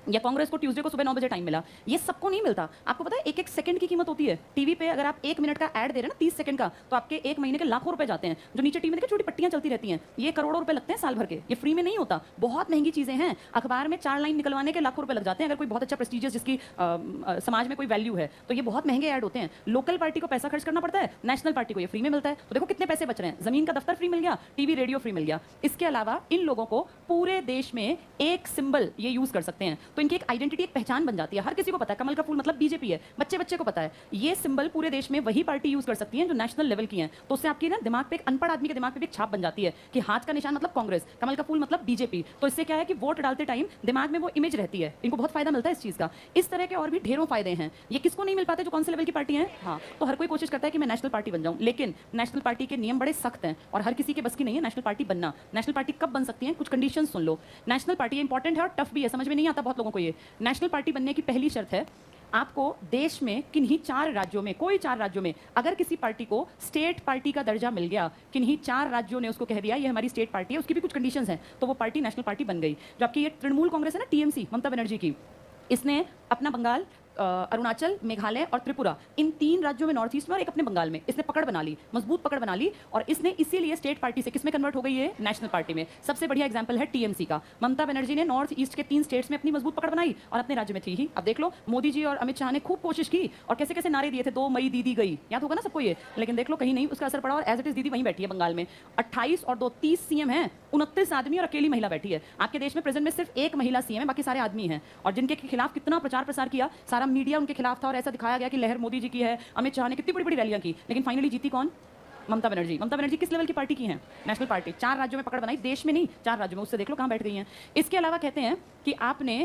या कांग्रेस को ट्यूसडे को सुबह 9 बजे टाइम मिला। ये सबको नहीं मिलता। आपको पता है एक एक सेकंड की कीमत होती है। टीवी पे अगर आप 1 मिनट का ऐड दे रहे हैं ना 30 सेकंड का, तो आपके 1 महीने के लाखों रुपए जाते हैं। जो नीचे टीवी में देखिए छोटी पट्टियां चलती रहती हैं, ये करोड़ों रुपए लगते हैं साल भर के। ये फ्री में नहीं होता, बहुत महंगी चीजें हैं। अखबार में 4 लाइन निकलवाने के लाखों रुपए लग जाते हैं। अगर कोई बहुत अच्छा प्रेस्टीजियस जिसकी समाज में कोई वैल्यू है, तो ये बहुत महंगे ऐड होते हैं। लोकल पार्टी को पैसा खर्च करना पड़ता है, नेशनल पार्टी को ये फ्री में मिलता है। तो देखो कितने पैसे बच रहे हैं। जमीन का दफ्तर फ्री मिल गया, टीवी रेडियो फ्री मिल गया। इसके अलावा इन लोगों को पूरे देश में एक सिंबल ये यूज कर सकते हैं, तो इनकी एक आइडेंटिटी, एक पहचान बन जाती है। हर किसी को पता है कमल का फूल मतलब बीजेपी है, बच्चे बच्चे को पता है। ये सिंबल पूरे देश में वही पार्टी यूज कर सकती है जो नेशनल लेवल की है। तो उससे आपकी ना दिमाग पे, एक अनपढ़ आदमी के दिमाग पे भी एक छाप बन जाती है कि हाथ का निशान मतलब कांग्रेस, कमल का फूल मतलब बीजेपी। तो इससे क्या है कि वोट डालते टाइम दिमाग में वो इमेज रहती है। इनको बहुत फायदा मिलता है इस चीज का। इस तरह के और भी ढेरों फायदे हैं। ये किसको नहीं मिल पाते जो कौन से लेवल की पार्टी है। हाँ, तो हर कोई कोशिश करता है कि मैं नेशनल पार्टी बन जाऊं, लेकिन नेशनल पार्टी के नियम बड़े सख्त हैं और हर किसी के बस की नहीं है नेशनल पार्टी बनना। नेशनल पार्टी कब बन सकती है, कुछ कंडीशन सुन लो। नेशनल पार्टी इंपॉर्टेंट है और टफ भी है, समझ में नहीं आता बहुत लोगों को। ये नेशनल पार्टी बनने की पहली शर्त है, आपको देश में किन्हीं 4 राज्यों में, कोई 4 राज्यों में अगर किसी पार्टी को स्टेट पार्टी का दर्जा मिल गया, किन्हीं 4 राज्यों ने उसको कह दिया ये हमारी स्टेट पार्टी है, उसकी भी कुछ कंडीशंस हैं, तो वो पार्टी नेशनल पार्टी बन गई। जो आपकी ये तृणमूल कांग्रेस है ना, टीएमसी, ममता बनर्जी की, इसने अपना बंगाल, अरुणाचल, मेघालय और त्रिपुरा, इन 3 राज्यों में नॉर्थ ईस्ट में और एक अपने बंगाल में, इसने पकड़ बना ली, मजबूत पकड़ बना ली। और इसने इसीलिए स्टेट पार्टी से किसमें कन्वर्ट हो गई है, नेशनल पार्टी में। सबसे बढ़िया एग्जांपल है टीएमसी का। ममता बनर्जी ने नॉर्थ ईस्ट के 3 स्टेट्स में अपनी मजबूत पकड़ बनाई और अपने राज्य में थी ही। अब देख लो, मोदी जी और अमित शाह ने खूब कोशिश की और कैसे कैसे नारे दिए थे, 2 मई दीदी गई, याद होगा ना सबको ये। लेकिन देख लो कहीं नहीं उसका असर पड़ा और एज इट इज दीदी वहीं बैठी है बंगाल में। 28 और 2 30 सीएम है, 29 आदमी और अकेली महिला बैठी है। आपके देश में प्रेजेंट में सिर्फ एक महिला सीएम है, बाकी सारे आदमी हैं। और जिनके खिलाफ कितना प्रचार प्रसार किया, सारा मीडिया उनके खिलाफ था और ऐसा दिखाया गया कि लहर मोदी जी की है। अमित शाह ने कितनी बड़ी बड़ी रैलियां की, लेकिन फाइनली जीती कौन, ममता बनर्जी। ममता बनर्जी किस लेवल की पार्टी की हैं, नेशनल पार्टी। 4 राज्यों में पकड़ बनाई, देश में नहीं 4 राज्यों में, उससे देख लो कहां बैठ गई हैं। इसके अलावा कहते हैं कि आपने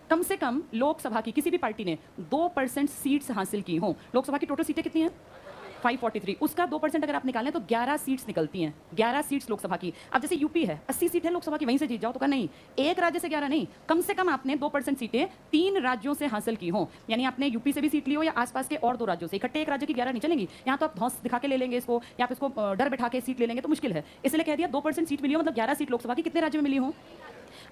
कम से कम लोकसभा की, किसी भी पार्टी ने 2% सीट्स हासिल की हो। लोकसभा की टोटल सीटें कितनी हैं, 543, उसका 2% अगर आप निकालें तो 11 सीट्स निकलती हैं। 11 सीट्स लोकसभा की। अब जैसे यूपी है, 80 सीट है लोकसभा की, वहीं से जीत जाओ, तो कहा नहीं, एक राज्य से 11 नहीं, कम से कम आपने 2% सीटें 3 राज्यों से हासिल की हो। यानी आपने यूपी से भी सीट ली हो या आसपास के और 2 राज्यों से। इकट्ठे एक राज्य की 11 नहीं चलेंगी। यहाँ तो आप धौंस दिखा के ले लेंगे इसको, या फिर इसको डर बैठा के सीट ले लेंगे तो मुश्किल है। इसलिए कह दिया 2% सीट मिली हो, मतलब 11 सीट लोकसभा की कितने राज्य में मिली हो।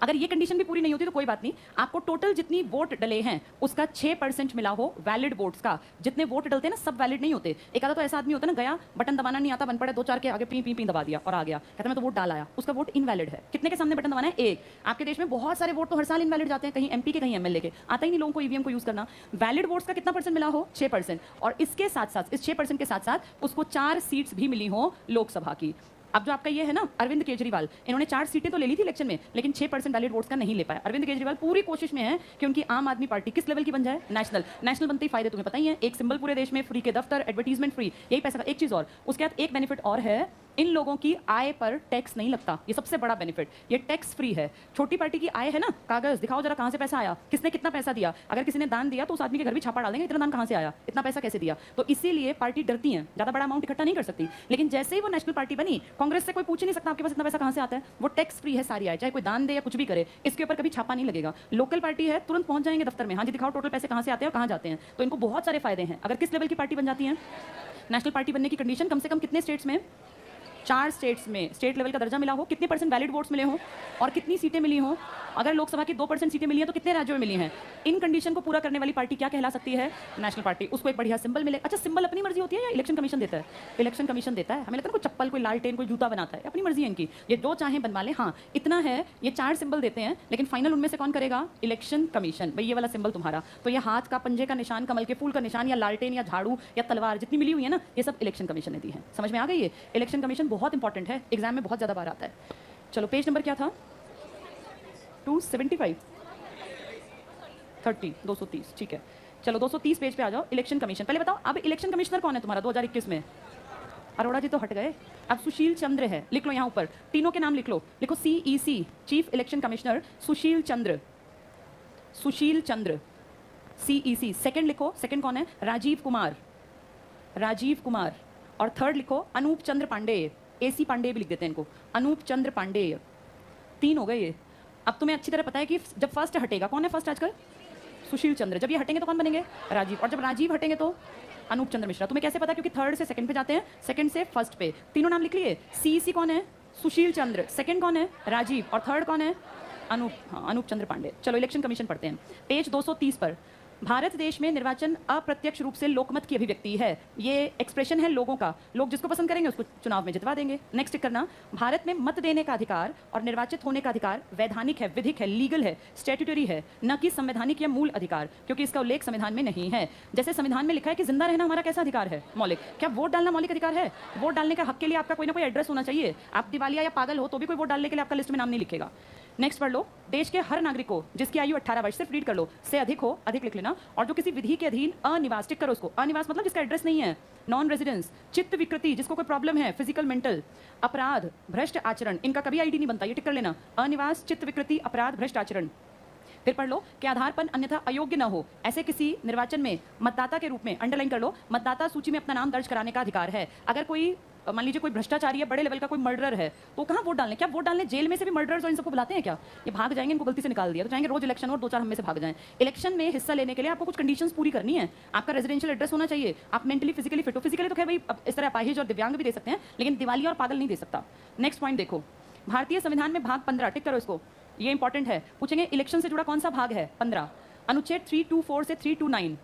अगर ये कंडीशन भी पूरी नहीं होती तो कोई बात नहीं, आपको टोटल जितनी वोट डले हैं उसका 6% मिला हो वैलिड वोट्स का। जितने वोट डलते हैं ना सब वैलिड नहीं होते। एक आधा तो ऐसा आदमी होता है ना, गया बटन दबाना नहीं आता, बन पड़े 2-4 के आगे पी पी पी दबा दिया और आ गया, कहता मैं तो वोट डाल आया, उसका वोट इनवैलिड है। कितने के सामने बटन दबाना है, एक। आपके देश में बहुत सारे वोट तो हर साल इनवैलिड जाते हैं, कहीं एमपी के कहीं एमएलए के, आता ही नहीं लोगों को ईवीएम को यूज करना। वैलिड वोट्स का कितना परसेंट मिला हो, 6%। और इसके साथ साथ, इस 6% के साथ साथ उसको 4 सीट्स भी मिली हो लोकसभा की। अब जो आपका ये है ना अरविंद केजरीवाल, इन्होंने 4 सीटें तो ले ली थी इलेक्शन में, लेकिन 6% वैलिड वोट्स का नहीं ले पाए। अरविंद केजरीवाल पूरी कोशिश में है कि उनकी आम आदमी पार्टी किस लेवल की बन जाए, नेशनल। नेशनल बनते ही फायदे तुम्हें पता ही है, एक सिंबल पूरे देश में, फ्री के दफ्तर, एडवर्टीजमेंट फ्री, यही पैसा का। एक चीज और, उसके बाद एक बेनिफिट और है, इन लोगों की आय पर टैक्स नहीं लगता। ये सबसे बड़ा बेनिफिट, ये टैक्स फ्री है। छोटी पार्टी की आय है ना, कागज दिखाओ जरा कहां से पैसा आया, किसने कितना पैसा दिया। अगर किसी ने दान दिया तो उस आदमी के घर भी छापा डाल देंगे, इतना दान कहां से आया, इतना पैसा कैसे दिया। तो इसीलिए पार्टी डरती है, ज्यादा बड़ा अमाउंट इकट्ठा नहीं कर सकती। लेकिन जैसे ही वो नेशनल पार्टी बनी, कांग्रेस से कोई पूछ ही नहीं सकता आपके पास इतना पैसा कहां से आता है। वो टैक्स फ्री है सारी आय, चाहे कोई दान दे या कुछ भी करे, इसके ऊपर कभी छापा नहीं लगेगा। लोकल पार्टी है, तुरंत पहुंच जाएंगे दफ्तर में, हाँ जी दिखाओ टोटल पैसे कहां से आते हैं और कहां जाते हैं। तो इनको बहुत सारे फायदे हैं। अगर किस लेवल की पार्टी बन जाती है, नेशनल पार्टी बनने की कंडीशन कम से कम कितने स्टेट्स में, 4 स्टेट्स में स्टेट लेवल का दर्जा मिला हो, कितने % वैलिड वोट्स मिले हो और कितनी सीटें मिली हो। अगर लोकसभा की 2% सीटें मिली हैं तो कितने राज्यों में मिली हैं। इन कंडीशन को पूरा करने वाली पार्टी क्या कहला सकती है, नेशनल पार्टी। उसको एक बढ़िया सिंबल मिले। अच्छा, सिंबल अपनी मर्जी होती है या इलेक्शन कमीशन देता है, इलेक्शन कमीशन देता है। हमें लगता है कोई चप्पल, कोई लालटेन, कोई जूता बनाता है, अपनी मर्जी है इनकी, ये जो चाहे बनवा ले। हाँ इतना है, ये 4 सिंबल देते हैं, लेकिन फाइनल उनमें से कौन करेगा, इलेक्शन कमीशन। भाई ये वाला सिंबल तुम्हारा, तो ये हाथ का, पंजे का निशान, कमल के फूल का निशान, या लालटेन या झाड़ू या तलवार जितनी मिली हुई है ना, ये सब इलेक्शन कमीशन ने दी है। समझ में आ गई है, इलेक्शन कमीशन बहुत इंपॉर्टेंट है, एग्जाम में बहुत ज्यादा बार आता है। चलो पेज नंबर क्या था, 275 30 230, ठीक है। चलो 230 पेज पे आ जाओ। इलेक्शन कमीशन, पहले बताओ अब इलेक्शन कमिश्नर कौन है तुम्हारा 2021 में। अरोड़ा जी तो हट गए, अब सुशील चंद्र है। लिख लो यहाँ ऊपर तीनों के नाम लिख लो, लिखो CEC, chief election commissioner Sushil Chandra, Sushil Chandra CEC। Second लिखो, सेकंड कौन है, राजीव कुमार, राजीव कुमार। और थर्ड लिखो अनूप चंद्र पांडेय, AC पांडेय भी लिख देते हैं इनको, अनूप चंद्र पांडेय। 3 हो गए ये। अब तुम्हें अच्छी तरह पता है कि जब फर्स्ट हटेगा, कौन है फर्स्ट आजकल, सुशील चंद्र। जब ये हटेंगे तो कौन बनेंगे, राजीव। और जब राजीव हटेंगे तो अनूप चंद्र मिश्रा। तुम्हें कैसे पता, क्योंकि थर्ड से सेकंड पे जाते हैं, सेकंड से फर्स्ट पे। तीनों नाम लिख लिए। CEC कौन है, सुशील चंद्र, सेकंड कौन है, राजीव, और थर्ड कौन है, अनूप चंद्र पांडे। चलो इलेक्शन कमीशन पढ़ते हैं, पेज 230 पर। भारत देश में निर्वाचन अप्रत्यक्ष रूप से लोकमत की अभिव्यक्ति है। ये एक्सप्रेशन है लोगों का, लोग जिसको पसंद करेंगे उसको चुनाव में जितवा देंगे। नेक्स्ट करना, भारत में मत देने का अधिकार और निर्वाचित होने का अधिकार वैधानिक है, विधिक है, लीगल है, स्टैट्यूटरी है, न कि संवैधानिक या मूल अधिकार, क्योंकि इसका उल्लेख संविधान में नहीं है। जैसे संविधान में लिखा है कि जिंदा रहना हमारा कैसा अधिकार है? मौलिक। क्या वोट डालना मौलिक अधिकार है? वोट डालने का हक के लिए आपका कोई ना कोई एड्रेस होना चाहिए। आप दिवालिया या पागल हो तो भी कोई वोट डालने के लिए आपका लिस्ट में नाम नहीं लिखेगा। नेक्स्ट पढ़ लो, देश के हर नागरिक को जिसकी आयु 18 वर्ष, सिर्फ रीड कर लो, से अधिक हो, अधिक लिख लेना, और जो किसी विधि के अधीन अनिवास, टिक करो उसको, अनिवास मतलब जिसका एड्रेस नहीं है, नॉन रेजिडेंस, चित्त विकृति, जिसको कोई प्रॉब्लम है, फिजिकल मेंटल, अपराध, भ्रष्ट आचरण, इनका कभी आईडी नहीं बनता, ये टिक कर लेना, अनिवास, चित्त विकृति, अपराध, भ्रष्ट आचरण। फिर पढ़ लो के आधार पर अन्यथा अयोग्य न हो ऐसे किसी निर्वाचन में मतदाता के रूप में, अंडरलाइन कर लो, मतदाता सूची में अपना नाम दर्ज कराने का अधिकार है। अगर कोई मान लीजिए कोई भ्रष्टाचारी है, बड़े लेवल का कोई मर्डरर है, तो कहाँ वोट डालने? क्या वोट डालने जेल में से भी मर्डरर्स और इन सबको बुलाते हैं क्या? ये भाग जाएंगे, इनको गलती से निकाल दिया तो चाहेंगे रोज इलेक्शन और 2-4 हम में से भाग जाएं। इलेक्शन में हिस्सा लेने के लिए आपको कुछ कंडीशंस पूरी करनी है। आपका रेजिडेंशियल एड्रेस होना चाहिए, आप मेंटली फिजिकली फिट हो। फिजिकली तो खैर भाई इस तरह अपाहिज और दिव्यांग भी दे सकते हैं, लेकिन दिवालिया और पागल नहीं दे सकता। नेक्स्ट पॉइंट देखो, भारतीय संविधान में भाग 15, टिक करो इसको, ये इंपॉर्टेंट है, पूछेंगे इलेक्शन से जुड़ा कौन सा भाग है? 15, अनुच्छेद 324 से 329,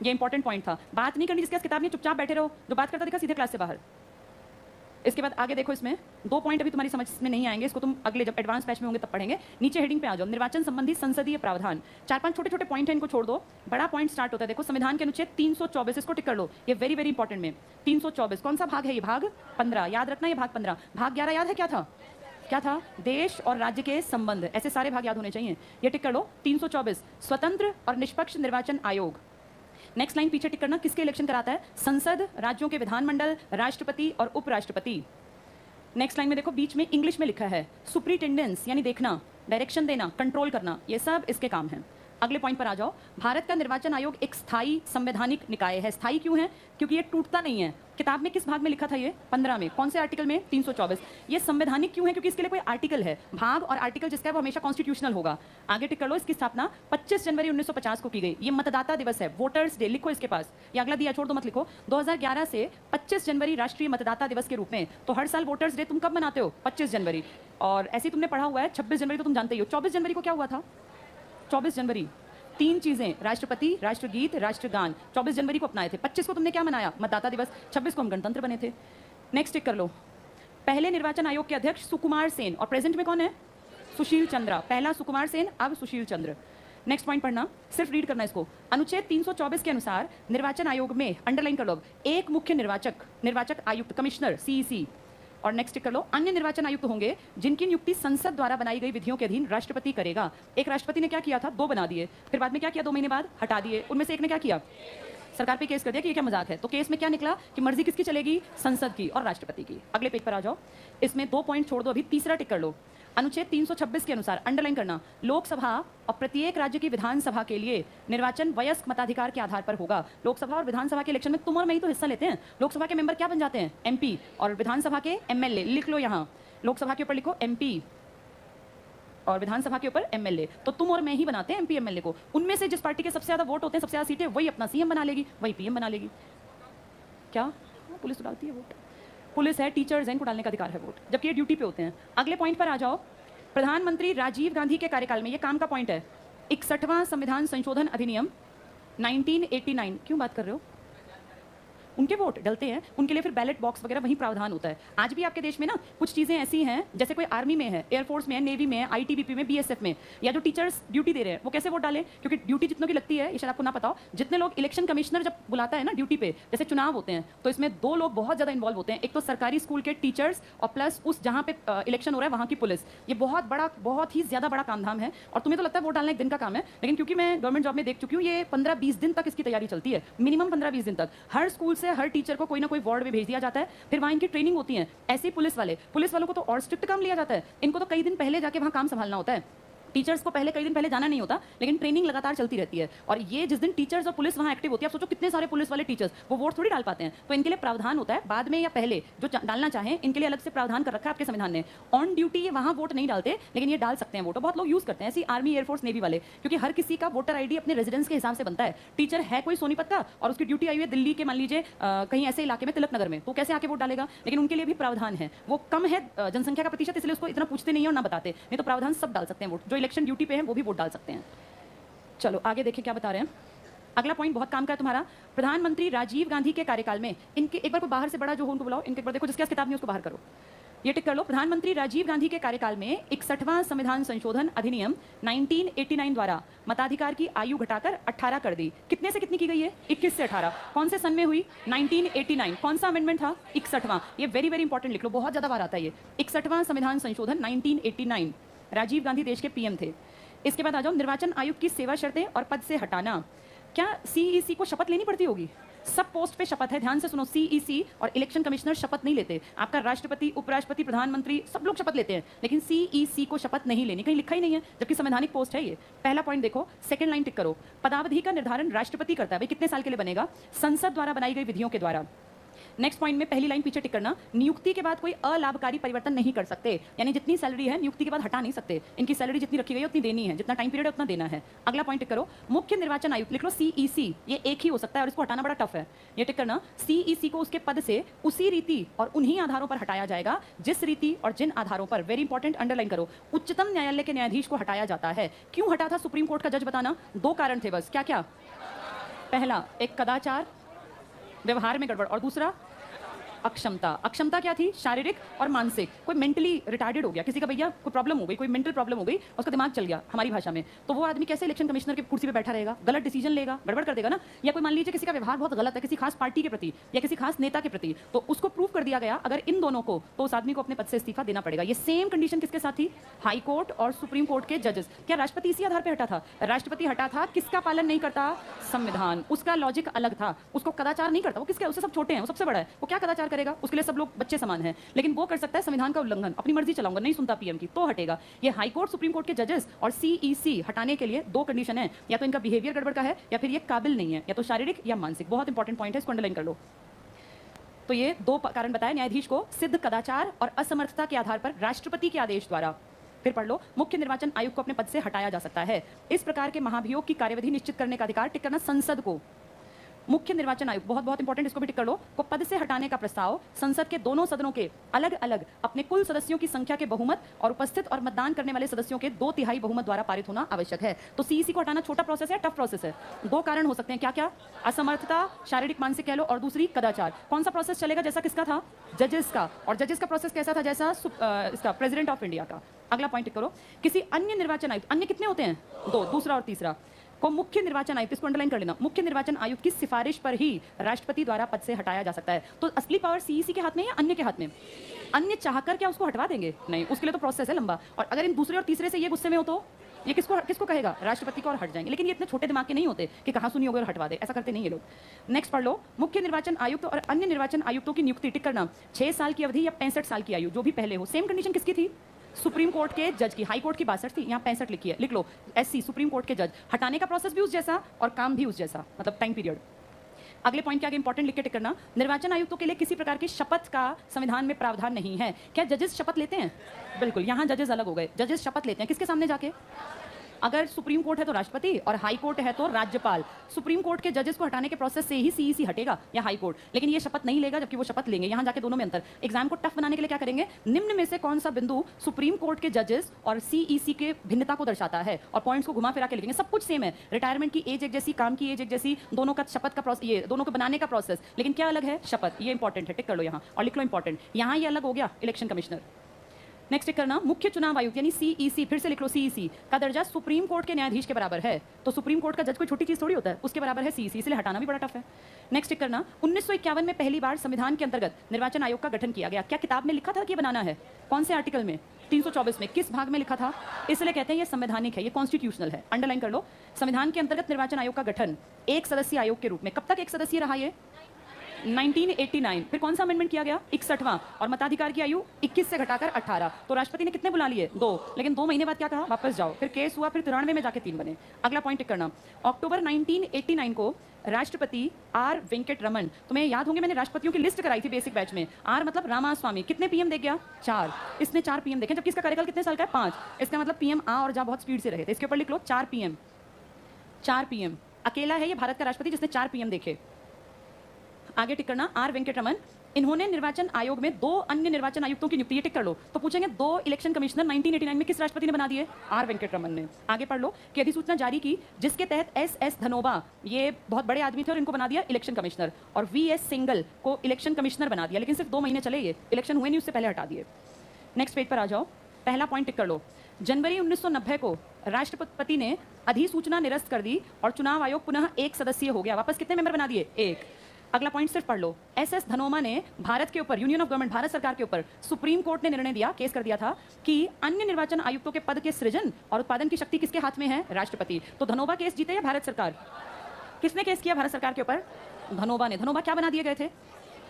ये इंपॉर्टेंट पॉइंट था। बात नहीं करनी जिसके पास किताब नहीं, चुपचाप बैठे रहो, जो बात करता दिखा सीधे क्लास से बाहर। इसके बाद आगे देखो, इसमें 2 पॉइंट अभी तुम्हारी समझ में नहीं आएंगे, इसको तुम अगले जब एडवांस बैच में होंगे तब पढ़ेंगे। नीचे हेडिंग पे आ जाओ, निर्वाचन संबंधी संसदीय प्रावधान, 4-5 छोटे छोटे पॉइंट है, इनको छोड़ दो, बड़ा पॉइंट स्टार्ट होता है। देखो संविधान के अनुच्छेद 324, इसको टिक कर लो, ये वेरी वेरी इंपॉर्टेंट में 324 कौन सा भाग है? ये भाग 15, याद रखना, ये भाग 15। भाग 11 याद है क्या था? क्या था? देश और राज्य के संबंध, ऐसे सारे भाग याद होने चाहिए, ये टिक कर लो। 324 स्वतंत्र और निष्पक्ष निर्वाचन आयोग। नेक्स्ट लाइन पीछे टिक करना, किसके इलेक्शन कराता है? संसद, राज्यों के विधानमंडल, राष्ट्रपति और उपराष्ट्रपति। नेक्स्ट लाइन में देखो बीच में इंग्लिश में लिखा है सुप्रिटेंडेंस, यानी देखना, डायरेक्शन देना, कंट्रोल करना, ये सब इसके काम हैं। अगले पॉइंट पर आ जाओ, भारत का निर्वाचन आयोग एक स्थायी संवैधानिक निकाय है। स्थायी क्यों है? क्योंकि ये टूटता नहीं है। किताब में किस भाग में लिखा था? ये 15 में, कौन से आर्टिकल में? 324। ये संवैधानिक क्यों है? क्योंकि इसके लिए कोई आर्टिकल है, भाग और आर्टिकल जिसका है वो हमेशा कॉन्स्टिट्यूशनल होगा। आगे टिक कर लो, इसकी स्थापना 25 जनवरी 1950 को की गई। ये मतदाता दिवस है, वोटर्स डे, लिखो इसके पास, ये अगला दिया छोड़ दो, मत लिखो। 2011 से 25 जनवरी राष्ट्रीय मतदाता दिवस के रूप में। तो हर साल वोटर्स डे तुम कब मनाते हो? 25 जनवरी। और ऐसे तुमने पढ़ा हुआ है 26 जनवरी तो तुम जानते ही हो। 24 जनवरी को क्या हुआ था? 24 जनवरी 3 चीजें, राष्ट्रपति, राष्ट्रगीत, राष्ट्रगान, 24 जनवरी को अपनाए थे। 25 को तुमने क्या मनाया? मतदाता दिवस। 26 को हम गणतंत्र बने थे। नेक्स्ट टिक कर लो, पहले निर्वाचन आयोग के अध्यक्ष सुकुमार सेन, और प्रेजेंट में कौन है? सुशील चंद्रा। पहला सुकुमार सेन, अब सुशील चंद्र। नेक्स्ट पॉइंट पढ़ना, सिर्फ रीड करना इसको। अनुच्छेद 324 के अनुसार निर्वाचन आयोग में, अंडरलाइन कर लो, एक मुख्य निर्वाचक आयुक्त, कमिश्नर, सीईसी। और नेक्स्ट टिक कर लो, अन्य निर्वाचन आयुक्त होंगे जिनकी नियुक्ति संसद द्वारा बनाई गई विधियों के अधीन राष्ट्रपति करेगा। एक राष्ट्रपति ने क्या किया था? 2 बना दिए, फिर बाद में क्या किया? 2 महीने बाद हटा दिए। उनमें से एक ने क्या किया? सरकार पे केस कर दिया कि ये क्या मजाक है। तो केस में क्या निकला कि मर्जी किसकी चलेगी? संसद की और राष्ट्रपति की। अगले पेज पर आ जाओ, इसमें 2 पॉइंट छोड़ दो, अभी तीसरा टिक कर लो। अनुच्छेद 326 के अनुसार, अंडरलाइन करना, लोकसभा और प्रत्येक राज्य की विधानसभा के लिए निर्वाचन वयस्क मताधिकार के आधार पर होगा। लोकसभा और विधानसभा के इलेक्शन में तुम और मैं ही तो हिस्सा लेते हैं। लोकसभा के मेंबर क्या बन जाते हैं? एमपी, और विधानसभा के एमएलए। लिख लो यहाँ, लोकसभा के ऊपर लिखो एमपी और विधानसभा के ऊपर एमएलए। तो तुम और मैं ही बनाते हैं एमपी एमएलए को। उनमें से जिस पार्टी के सबसे ज्यादा वोट होते हैं, सबसे ज्यादा सीटें, वही अपना सीएम बना लेगी, वही पीएम बना लेगी। क्या? पुलिस तो डालती है वोट, पुलिस है, टीचर्स हैं, इनको डालने का अधिकार है वोट, जबकि ये ड्यूटी पे होते हैं। अगले पॉइंट पर आ जाओ, प्रधानमंत्री राजीव गांधी के कार्यकाल में, ये काम का पॉइंट है, 61वां संविधान संशोधन अधिनियम 1989। क्यों बात कर रहे हो? उनके वोट डलते हैं, उनके लिए फिर बैलेट बॉक्स वगैरह वही प्रावधान होता है। आज भी आपके देश में ना कुछ चीज़ें ऐसी हैं, जैसे कोई आर्मी में है, एयरफोर्स में है, नेवी में है, आईटीबीपी में, बीएसएफ में, या जो टीचर्स ड्यूटी दे रहे हैं वो कैसे वोट डालें? क्योंकि ड्यूटी जितनों की लगती है, ये शायद आपको ना पता हो, जितने लोग इलेक्शन कमिश्नर जब बुलाता है ना ड्यूटी पे, जैसे चुनाव होते हैं, तो इसमें 2 लोग बहुत ज़्यादा इन्वॉल्व होते हैं। एक तो सरकारी स्कूल के टीचर्स और प्लस उस जहाँ पे इलेक्शन हो रहा है वहाँ की पुलिस। ये बहुत ही ज़्यादा बड़ा काम धाम है। और तुम्हें तो लगता है वोट डालना एक दिन का काम है, लेकिन क्योंकि मैं गवर्नमेंट जॉब में देख चुकी हूँ, ये 15-20 दिन तक इसकी तैयारी चलती है, मिनिमम 15-20 दिन तक। हर स्कूल से हर टीचर को कोई ना कोई वार्ड में भेज दिया जाता है, फिर वहाँ इनकी ट्रेनिंग होती है। ऐसे पुलिस वालों को तो और स्ट्रिक्ट काम लिया जाता है, इनको तो कई दिन पहले जाके वहाँ काम संभालना होता है। टीचर्स को पहले कई दिन पहले जाना नहीं होता, लेकिन ट्रेनिंग लगातार चलती रहती है। और ये जिस दिन टीचर्स और पुलिस वहाँ एक्टिव होती है, आप सोचो कितने सारे पुलिस वाले टीचर्स, वो वोट थोड़ी डाल पाते हैं। तो इनके लिए प्रावधान होता है, बाद में या पहले जो डालना चाहें, इनके लिए अलग से प्रावधान कर रखा है आपके संविधान ने। ऑन ड्यूटी ये वहाँ वोट नहीं डालते, लेकिन ये डाल सकते हैं वोट। बहुत लोग यूज करते हैं, ऐसी आर्मी, एयरफोर्स, नेवी वाले, क्योंकि हर किसी का वोटर आईडी अपने रेजिडेंस के हिसाब से बनता है। टीचर है कोई सोनीपत का और उसकी ड्यूटी आई हुई है दिल्ली के, मान लीजिए कहीं ऐसे इलाके में, तिलक नगर में, तो कैसे आके वोट डालेगा? लेकिन उनके लिए भी प्रावधान है। वो कम है जनसंख्या का प्रतिशत, इसलिए उसको इतना पूछते नहीं है और ना बताते, नहीं तो प्रावधान सब डाल सकते हैं वोट। जो इलेक्शन ड्यूटी पे हैं वो भी वोट डाल सकते हैं। चलो आगे देखें क्या बता रहे हैं। अगला पॉइंट बहुत काम का है तुम्हारा। प्रधानमंत्री राजीव गांधी के कार्यकाल में इनके, एक बार कोई बाहर से बड़ा जो हो उनको बुलाओ, इनके ऊपर देखो जिसके पास किताब नहीं उसको बाहर करो, ये टिक कर लो। प्रधानमंत्री राजीव गांधी के कार्यकाल में 61वां संविधान संशोधन अधिनियम 1989 द्वारा मताधिकार की आयु घटाकर 18 कर दी। कितने से कितनी की गई है? 21 से 18। कौन से सन में हुई? 1989। कौन सा अमेंडमेंट था? 61वां। ये वेरी वेरी इंपॉर्टेंट लिख लो, बहुत ज्यादा बार आता है ये। 61वां संविधान संशोधन 1989। राजीव गांधी देश के पीएम थे। इसके बाद आ जाओ, निर्वाचन आयुक्त की सेवा शर्तें और पद से हटाना। क्या सीईसी को शपथ लेनी पड़ती होगी? सब पोस्ट पे शपथ है, ध्यान से सुनो। सीईसी और इलेक्शन कमिश्नर शपथ नहीं लेते। आपका राष्ट्रपति, उपराष्ट्रपति, प्रधानमंत्री सब लोग शपथ लेते हैं, लेकिन सीईसी को शपथ नहीं लेनी, कहीं लिखा ही नहीं है, जबकि संवैधानिक पोस्ट है ये। पहला पॉइंट देखो, सेकंड लाइन टिक करो। पदावधि का निर्धारण राष्ट्रपति करता है। भाई कितने साल के लिए बनेगा? संसद द्वारा बनाई गई विधियों के द्वारा। नेक्स्ट पॉइंट में पहली लाइन पीछे टिक करना। नियुक्ति के बाद कोई अलाभकारी परिवर्तन नहीं कर सकते, यानी जितनी सैलरी है नियुक्ति के बाद हटा नहीं सकते। इनकी सैलरी जितनी रखी गई है उतनी देनी है, जितना टाइम पीरियड है उतना देना है। अगला पॉइंट टिक करो, मुख्य निर्वाचन आयुक्त लिख लो सीईसी, ये एक ही हो सकता है और इसको हटाना बड़ा टफ है। ये टिक करना, सीईसी को उसके पद से उसी रीति और उन्हीं आधारों पर हटाया जाएगा जिस रीति और जिन आधारों पर, वेरी इंपॉर्टेंट अंडरलाइन करो, उच्चतम न्यायालय के न्यायाधीश को हटाया जाता है। क्यों हटा था सुप्रीम कोर्ट का जज बताना? दो कारण थे बस। क्या क्या? पहला, एक कदाचार, व्यवहार में गड़बड़, और दूसरा अक्षमता। अक्षमता क्या थी? शारीरिक और मानसिक। कोई मेंटली रिटार्डेड हो गया, किसी का भैया कोई प्रॉब्लम हो गई, कोई मेंटल प्रॉब्लम हो गई, उसका दिमाग चल गया हमारी भाषा में, तो वो आदमी कैसे इलेक्शन कमिश्नर की कुर्सी पे बैठा रहेगा? गलत डिसीजन लेगा, गड़बड़ कर देगा ना। या कोई मान लीजिए किसी का व्यवहार बहुत गलत है किसी खास पार्टी के प्रति या किसी खास नेता के प्रति, तो उसको प्रूव कर दिया गया अगर इन दोनों को, तो उस आदमी को अपने पद से इस्तीफा देना पड़ेगा। ये सेम कंडीशन किसके साथ थी? हाई कोर्ट और सुप्रीम कोर्ट के जजेस। क्या राष्ट्रपति इसी आधार पर हटा था? राष्ट्रपति हटा था, किसका पालन नहीं करता? संविधान। उसका लॉजिक अलग था, उसको कदाचार नहीं करता, वो किसका, उससे सब छोटे हैं, वो सबसे बड़ा है, वो क्या कदाचार करेगा? उसके लिए सब लोग बच्चे समान हैं, लेकिन वो कर सकता है संविधान का उल्लंघन, अपनी मर्जी चलाऊंगा, नहीं सुनता पीएम की, तो हटेगा। ये हाई कोर्ट, सुप्रीम कोर्ट के जजेस और सीईसी हटाने के लिए दो कंडीशन है, या तो इनका बिहेवियर गड़बड़ का है या फिर ये काबिल नहीं है, या तो शारीरिक या मानसिक। बहुत इंपॉर्टेंट पॉइंट है, इसको अंडरलाइन कर लो। तो ये दो कारण बताए, न्यायाधीश को सिद्ध कदाचार और असमर्थता के आधार पर राष्ट्रपति के आदेश द्वारा, फिर पढ़ लो, मुख्य निर्वाचन आयुक्त को अपने पद से हटाया जा सकता है। इस प्रकार के महाभियोग की कार्यविधि निश्चित करने का अधिकार टिक करना संसद को। मुख्य निर्वाचन आयुक्त, बहुत बहुत इंपॉर्टेंट, इसको भी टिक कर लो, को पद से हटाने का प्रस्ताव संसद के दोनों सदनों के अलग अलग अपने कुल सदस्यों की संख्या के बहुमत और उपस्थित और मतदान करने वाले सदस्यों के 2/3 बहुमत द्वारा पारित होना आवश्यक है। तो सीईसी को हटाना छोटा प्रोसेस है, टफ प्रोसेस है। दो कारण हो सकते हैं, क्या क्या? असमर्थता, शारीरिक मानसिक कह लो, और दूसरी कदाचार। कौन सा प्रोसेस चलेगा? जैसा किसका था? जजेस का। और जजेस का प्रोसेस कैसा था? जैसा इसका प्रेसिडेंट ऑफ इंडिया का। अगला पॉइंट टिक करो, किसी अन्य निर्वाचन आयुक्त, अन्य कितने होते हैं? दो, दूसरा और तीसरा, को मुख्य निर्वाचन आयुक्त, इसको अंडरलाइन कर लेना, मुख्य निर्वाचन आयुक्त की सिफारिश पर ही राष्ट्रपति द्वारा पद से हटाया जा सकता है। तो असली पावर सीईसी के हाथ में या अन्य के हाथ में? अन्य चाहकर क्या उसको हटवा देंगे? नहीं, उसके लिए तो प्रोसेस है लंबा, और अगर इन दूसरे और तीसरे से ये गुस्से में हो तो ये किसको कहेगा? राष्ट्रपति को, और हट जाएंगे। लेकिन ये इतने छोटे दिमाग के नहीं होते कि कहाँ सुनी होगी और हटवा दे, ऐसा करते नहीं ये लोग। नेक्स्ट पढ़ लो, मुख्य निर्वाचन आयुक्त और अन्य निर्वाचन आयुक्तों की नियुक्ति टिक करना 6 साल की अवधि या 65 साल की आयु, जो भी पहले हो। सेम कंडीशन किसकी थी? सुप्रीम कोर्ट के जज की। हाई कोर्ट की 62 थी, यहाँ 65 लिखी है, लिख लो एससी, सुप्रीम कोर्ट के जज। हटाने का प्रोसेस भी उस जैसा और काम भी उस जैसा, मतलब टाइम पीरियड। अगले पॉइंट के आगे इंपॉर्टेंट लिख के टिक करना, निर्वाचन आयुक्तों के लिए किसी प्रकार की शपथ का संविधान में प्रावधान नहीं है। क्या जजेस शपथ लेते हैं? बिल्कुल, यहाँ जजेस अलग हो गए, जजेस शपथ लेते हैं किसके सामने जाके? अगर सुप्रीम कोर्ट है तो राष्ट्रपति और हाई कोर्ट है तो राज्यपाल। सुप्रीम कोर्ट के जजेस को हटाने के प्रोसेस से ही सीईसी हटेगा या हाई कोर्ट, लेकिन ये शपथ नहीं लेगा, जबकि वो शपथ लेंगे। यहाँ जाके दोनों में अंतर। एग्जाम को टफ बनाने के लिए क्या करेंगे? निम्न में से कौन सा बिंदु सुप्रीम कोर्ट के जजेस और सीईसी के भिन्नता को दर्शाता है, और पॉइंट्स को घुमा फिरा के लिखेंगे। सब कुछ सेम है, रिटायरमेंट की एज एक जैसी, काम की एज एक जैसी, दोनों का शपथ का प्रोसेस, ये दोनों को बनाने का प्रोसेस, लेकिन क्या अलग है? शपथ। ये इंपॉर्टेंट है, टिक कर लो यहाँ और लिख लो इंपॉर्टेंट। यहाँ ये अलग हो गया इलेक्शन कमिश्नर। नेक्स्ट करना, मुख्य चुनाव आयुक्त यानी सीईसी, फिर से लिख लो सीईसी का दर्जा सुप्रीम कोर्ट के न्यायाधीश के बराबर है। तो सुप्रीम कोर्ट का जज कोई छोटी चीज थोड़ी होता है, उसके बराबर है सीईसी, इसलिए हटाना भी बड़ा टफ है। नेक्स्ट करना, 1951 में पहली बार संविधान के अंतर्गत निर्वाचन आयोग का गठन किया गया। क्या किताब में लिखा था कि बनाना है? कौन से आर्टिकल में? 324 में। किस भाग में लिखा था? इसलिए कहते हैं ये संवैधानिक है, ये कॉन्स्टिट्यूशनल है। अंडरलाइन कर लो, संविधान के अंतर्गत निर्वाचन आयोग का गठन एक सदस्यीय आयोग के रूप में। कब तक एक सदस्यीय रहा ये? 1989। फिर कौन सा अमेंडमेंट किया गया? 61वां। और मताधिकार की आयु 21 से घटाकर 18। तो राष्ट्रपति ने कितने बुला लिए? 2। लेकिन 2 महीने बाद क्या कहा? वापस जाओ। फिर केस हुआ, फिर 93 में जाके 3 बने। अगला पॉइंट टिक करना, अक्टूबर 1989 को राष्ट्रपति आर वेंकट रमन, तुम्हें याद होंगे मैंने राष्ट्रपतियों की लिस्ट कराई थी बेसिक बैच में। आर मतलब रामास्वामी, कितने पीएम देख गया? 4। इसने 4 पीएम देखे, जबकि इसका कार्यकाल कितने साल का है? 5। इसका मतलब पीएम आ और जा बहुत स्पीड से रहे थे। इसके ऊपर लिख लो 4 पीएम। 4 पीएम, अकेला है ये भारत का राष्ट्रपति जिसने 4 पीएम देखे। आगे टिक करना, आर वेंकट रमन इन्होंने निर्वाचन आयोग में 2 अन्य निर्वाचन आयुक्तों की नियुक्ति, ये टिक कर लो। तो पूछेंगे 2 इलेक्शन कमिश्नर 1989 में किस राष्ट्रपति ने बना दिए? आर वेंकटरमन ने। आगे पढ़ लो कि अधिसूचना जारी की जिसके तहत एस धनोबा, ये बहुत बड़े आदमी थे और इनको बना दिया इलेक्शन कमिश्नर, और वीएस सिंगल को इलेक्शन कमिश्नर बना दिया, लेकिन सिर्फ 2 महीने चले, ये इलेक्शन हुए नहीं, उससे पहले हटा दिए। नेक्स्ट पेज पर आ जाओ, पहला पॉइंट टिक कर लो। जनवरी 1990 को राष्ट्रपति ने अधिसूचना निरस्त कर दी और चुनाव आयोग पुनः 1 सदस्यीय हो गया। वापस कितने मेंबर बना दिए? 1। अगला पॉइंट सिर्फ पढ़ लो। एस धनोमा ने भारत के ऊपर, यूनियन ऑफ गवर्नमेंट, भारत सरकार के ऊपर सुप्रीम कोर्ट ने निर्णय दिया, केस कर दिया था कि अन्य निर्वाचन आयुक्तों के पद के सृजन और उत्पादन की शक्ति किसके हाथ में है? राष्ट्रपति। तो धनोबा केस जीते या भारत सरकार? किसने केस किया भारत सरकार के ऊपर? धनोबा ने। धनोबा क्या बना दिए गए थे?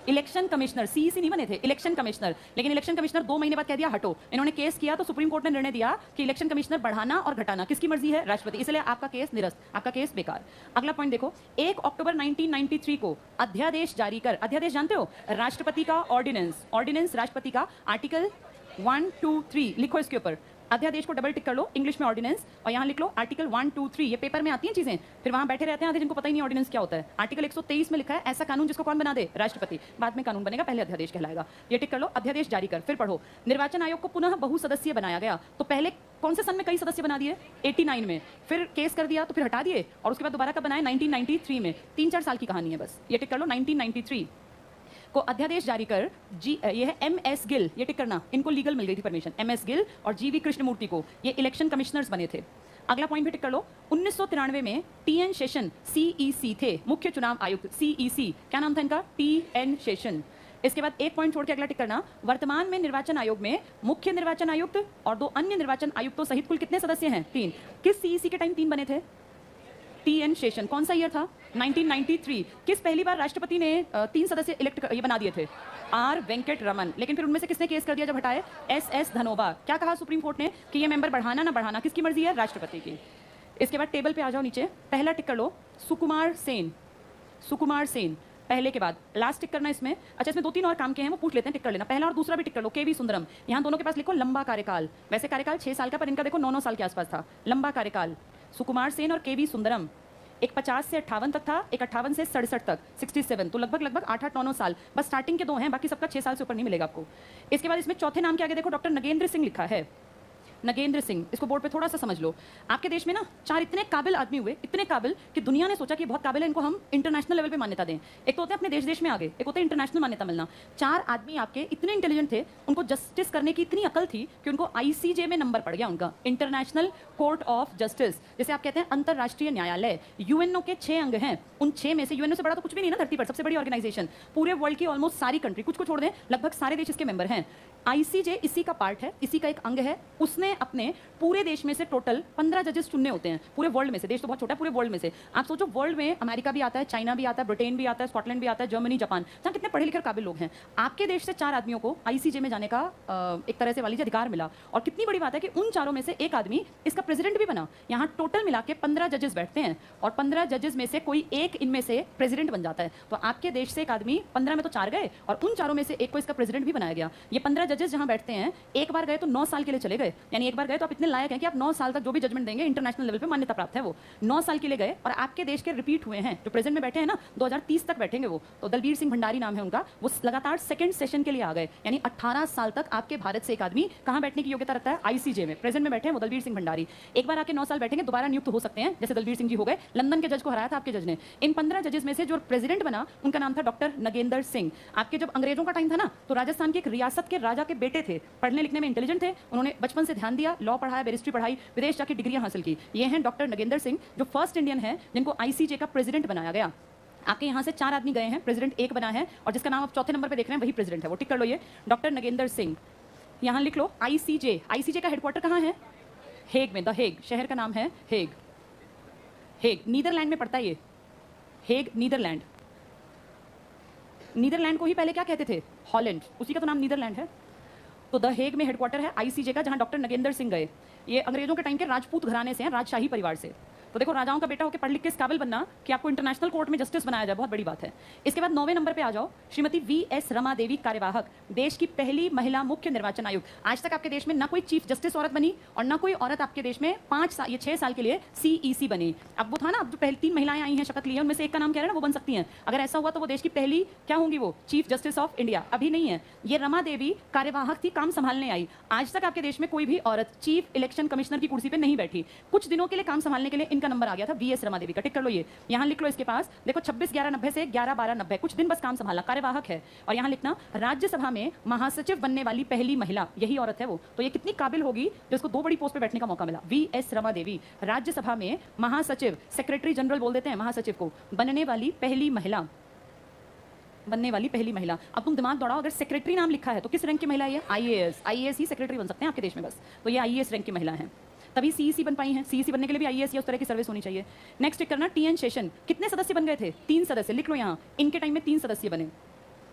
Election commissioner. सीईसी नहीं बने थे, इलेक्शन कमिश्नर। लेकिन इलेक्शन कमिश्नर 2 महीने बाद कह दिया हटो। इन्होंने केस किया तो सुप्रीम कोर्ट ने निर्णय दिया कि इलेक्शन कमिश्नर बढ़ाना और घटाना किसकी मर्जी है? राष्ट्रपति। इसलिए आपका केस निरस्त, आपका केस बेकार। अगला पॉइंट देखो, 1 अक्टूबर 1993 को अध्यादेश जारी कर, अध्यादेश जानते हो? राष्ट्रपति का ऑर्डिनेंस, ऑर्डिनेंस राष्ट्रपति का, आर्टिकल 1, 2, 3 लिखो इसके ऊपर। अध्यादेश को डबल टिक कर लो, इंग्लिश में ऑर्डिनेंस, और यहाँ लिख लो आर्टिकल 1, 2, 3। ये पेपर में आती हैं चीजें, फिर वहां बैठे रहते हैं आधे जिनको पता ही नहीं ऑर्डिनेंस क्या होता है। आर्टिकल 123 में लिखा है ऐसा कानून जिसको कौन बना दे? राष्ट्रपति। बाद में कानून बनेगा, पहले अध्यादेश कहलाएगा। ये टिक कर लो, अध्यादेश जारी कर। फिर पढ़ो, निर्वाचन आयोग को पुनः बहुसदस्यीय बनाया गया। तो पहले कौन से सन में कई सदस्य बना दिए? 89 में। फिर केस कर दिया तो फिर हटा दिए, और उसके बाद दोबारा कब बनाए? 1993 में। 3-4 साल की कहानी है बस। ये टिक कर लो, 1993 को अध्यादेश जारी कर ये है एमएस गिल, ये टिक करना, इनको लीगल मिल गई थी परमिशन। एमएस गिल और जीवी कृष्णमूर्ति को ये इलेक्शन कमिश्नर्स बने थे। अगला पॉइंट भी टिक कर लो, 1993 में टीएन शेषन सीईसी थे, मुख्य चुनाव आयुक्त। सीईसी क्या नाम था इनका? टीएन शेषन। इसके बाद एक पॉइंट छोड़ के अगला टिक करना, वर्तमान में निर्वाचन आयोग में मुख्य निर्वाचन आयुक्त और 2 अन्य निर्वाचन आयुक्तों सहित कुल कितने सदस्य हैं? 3। किस सीईसी के टाइम 3 बने थे? टीएन शेषन। कौन सा ईयर था? 1993। किस पहली बार राष्ट्रपति ने 3 सदस्य इलेक्ट ये बना दिए थे? आर वेंकटरमन। लेकिन फिर उनमें से किसने केस कर दिया जब हटाए? एस धनोबा। क्या कहा सुप्रीम कोर्ट ने कि ये मेंबर बढ़ाना ना बढ़ाना किसकी मर्जी है? राष्ट्रपति की। इसके बाद टेबल पे आ जाओ नीचे, पहला टिक कर लो सुकुमार सेन। सुकुमार सेन पहले के बाद लास्ट टिक करना इसमें। अच्छा, इसमें 2-3 और काम के हैं, वो पूछ लेते हैं, टिक कर लेना। पहला और दूसरा भी टिक कर लो। केवी सुंदरम, यहाँ दोनों के पास लिखो लंबा कार्यकाल। वैसे कार्यकाल 6 साल का, पर इनका देखो 9-9 साल के आसपास था। लंबा कार्यकाल सुकुमार सेन और केवी सुंदरम। एक 50 से 58 तक था, एक 58 से 67 तक, 67। तो लगभग 8-8-9 साल। बस स्टार्टिंग के 2 हैं, बाकी सबका 6 साल से ऊपर नहीं मिलेगा आपको। इसके बाद इसमें चौथे नाम के आगे देखो डॉक्टर नगेंद्र सिंह लिखा है। नगेंद्र सिंह, इसको बोर्ड पे थोड़ा सा समझ लो। आपके देश में ना 4 इतने काबिल आदमी हुए, इतने काबिल कि दुनिया ने सोचा कि बहुत काबिल है, इनको हम इंटरनेशनल लेवल पे मान्यता दें। एक तो होते हैं अपने देश में आगे, एक होते हैं इंटरनेशनल मान्यता मिलना। 4 आदमी आपके इतने इंटेलिजेंट थे, उनको जस्टिस करने की इतनी अकल थी कि उनको आईसीजे में नंबर पड़ गया उनका, इंटरनेशनल कोर्ट ऑफ जस्टिस, जैसे आप कहते हैं अंतरराष्ट्रीय न्यायालय। यूएनओ के 6 अंग हैं, उन 6 में से यूएनओ से बड़ा तो कुछ भी नहीं ना धरती पर, सबसे बड़ी ऑर्गेनाइजेशन पूरे वर्ल्ड की ऑलमोस्ट सारी कंट्री, कुछ को छोड़ दें लगभग सारे देश इसके मेंबर हैं। आईसीजे इसी का पार्ट है, इसी का एक अंग है। उसने अपने पूरे देश में से टोटल 15 जजेस चुनने होते हैं, पूरे वर्ल्ड में से। देश तो बहुत छोटा है, पूरे वर्ल्ड में से। आप सोचो, वर्ल्ड में अमेरिका भी आता है, चाइना भी आता है, ब्रिटेन भी आता है, स्कॉटलैंड भी आता है, जर्मनी, जापान, जहाँ कितने पढ़े लिखे काबिल लोग हैं। आपके देश से 4 आदमियों को आईसीजे में जाने का एक तरह से वाली अधिकार मिला। और कितनी बड़ी बात है कि उन 4 में से एक आदमी इसका प्रेसिडेंट भी बना। यहाँ टोटल मिला के 15 जजेस बैठते हैं, और 15 जजेस में से कोई एक इनमें से प्रेसिडेंट बन जाता है। तो आपके देश से एक आदमी, 15 में तो 4 गए, और उन 4 में से एक को इसका प्रेसिडेंट भी बनाया गया। ये 15 जजेस जहाँ बैठते हैं, एक बार गए तो 9 साल के लिए चले गए। यानी एक बार गए तो आप इतने लायक हैं कि आप 9 साल तक जो भी जजमेंट देंगे इंटरनेशनल लेवल पे मान्यता प्राप्त है। वो 9 साल के लिए गए, और आपके देश के रिपीट हुए हैं। जो प्रेजेंट में बैठे हैं ना, 2030 तक बैठेंगे वो। तो दलबीर सिंह भंडारी नाम है उनका, वो लगातार सेकंड सेशन के लिए आ गए। यानी 18 साल तक आपके भारत से एक आदमी कहां बैठने की योग्यता रखता है? आईसीजे में। प्रेजेंट में बैठे हैं वो दलबीर सिंह भंडारी। एक बार आके 9 साल बैठेंगे, दोबारा नियुक्त हो सकते हैं, जैसे दलबीर सिंह जी हो गए। लंदन के जज को हराया था आपके जज ने। इन 15 जजेस में से जो प्रेसिडेंट बना, उनका नाम था डॉक्टर नगेंद्र सिंह। आपके जब अंग्रेजों का टाइम था ना, तो राजस्थान के एक रियासत के राजा के बेटे थे, पढ़ने लिखने में इंटेलिजेंट थे। उन्होंने बचपन से ध्यान दिया, लॉ पढ़ाया, बैरिस्ट्री पढ़ाई, विदेश जाकर डिग्रियां हासिल की। ये हैं डॉक्टर नगेंद्र सिंह, जो फर्स्ट इंडियन है जिनको आईसीजे का प्रेसिडेंट बनाया गया। आपके यहाँ से 4 आदमी गए हैं, प्रेसिडेंट एक बना है, और जिसका नाम आप चौथे नंबर पे देख रहे हैं वही प्रेसिडेंट है। वो टिक कर लो, ये डॉक्टर नगेंद्र सिंह। यहाँ लिख लो आईसीजे। आईसीजे का हेडक्वार्टर कहाँ है? हेग में। द हेग शहर का नाम है हेग। हेग नीदरलैंड में पड़ता है ये। Hague Netherland. नीदरलैंड को ही पहले क्या कहते थे? हॉलैंड। उसी का तो नाम नीदरलैंड है। तो द हेग में हेडक्वार्टर है आईसीजे का, जहां डॉक्टर नगेंद्र सिंह गए। ये अंग्रेजों के टाइम के राजपूत घराने से हैं, राजशाही परिवार से। तो देखो, राजाओं का बेटा होकर पढ़ लिख के इस काबिल बनना कि आपको इंटरनेशनल कोर्ट में जस्टिस बनाया जाए, बहुत बड़ी बात है। इसके बाद 9वें नंबर पे आ जाओ, श्रीमती वी.एस. रमा देवी, कार्यवाहक, देश की पहली महिला मुख्य निर्वाचन आयुक्त। आज तक आपके देश में ना कोई चीफ जस्टिस औरत बनी और ना कोई औरत आपके देश में 6 साल के लिए CEC बनी। अब वो था ना, अब जो पहली 3 महिलाएं आई हैं, शपथ ली है, उनमें से एक का नाम कह रहे हैं ना, वो बन सकती हैं। अगर ऐसा हुआ तो वो देश की पहली क्या होंगी, वो चीफ जस्टिस ऑफ इंडिया। अभी नहीं है। ये रमा देवी कार्यवाहक थी, काम संभालने आई। आज तक आपके देश में कोई भी औरत चीफ इलेक्शन कमिश्नर की कुर्सी पे नहीं बैठी। कुछ दिनों के लिए काम संभालने के लिए इनका नंबर आ गया था, वी.एस. रमा देवी का। टिक कर लो, ये यहाँ लिख लो। इसके पास देखो 26/11/90 से 11/12/90, कुछ दिन बस काम संभाला, कार्यवाहक है। और यहाँ लिखना, राज्यसभा में महासचिव बनने वाली पहली महिला, यही औरत है वो। तो ये कितनी काबिल होगी जो इसको 2 बड़ी पोस्ट पे बैठने का मौका मिला। वी.एस. रमा देवी, राज्यसभा में महासचिव, सेक्रेटरी जनरल बोल देते हैं महासचिव को, बनने वाली पहली महिला, बनने वाली पहली महिला। अब तुम दिमाग दौड़ाओ, अगर सेक्रेटरी नाम लिखा है तो किस रैंक की महिला है? आईएएस ही सेक्रेटरी बन सकते हैं आपके देश में बस। तो ये आईएएस रैंक की महिला है, तभी CEC बन पाई हैं। CEC बनने के लिए भी आईएएस या उस तरह की सर्विस होनी चाहिए। नेक्स्ट टिक करना, TN शेषन, कितने सदस्य बन गए थे? 3 सदस्य। लिख लो यहाँ, इनके टाइम में 3 सदस्य बने।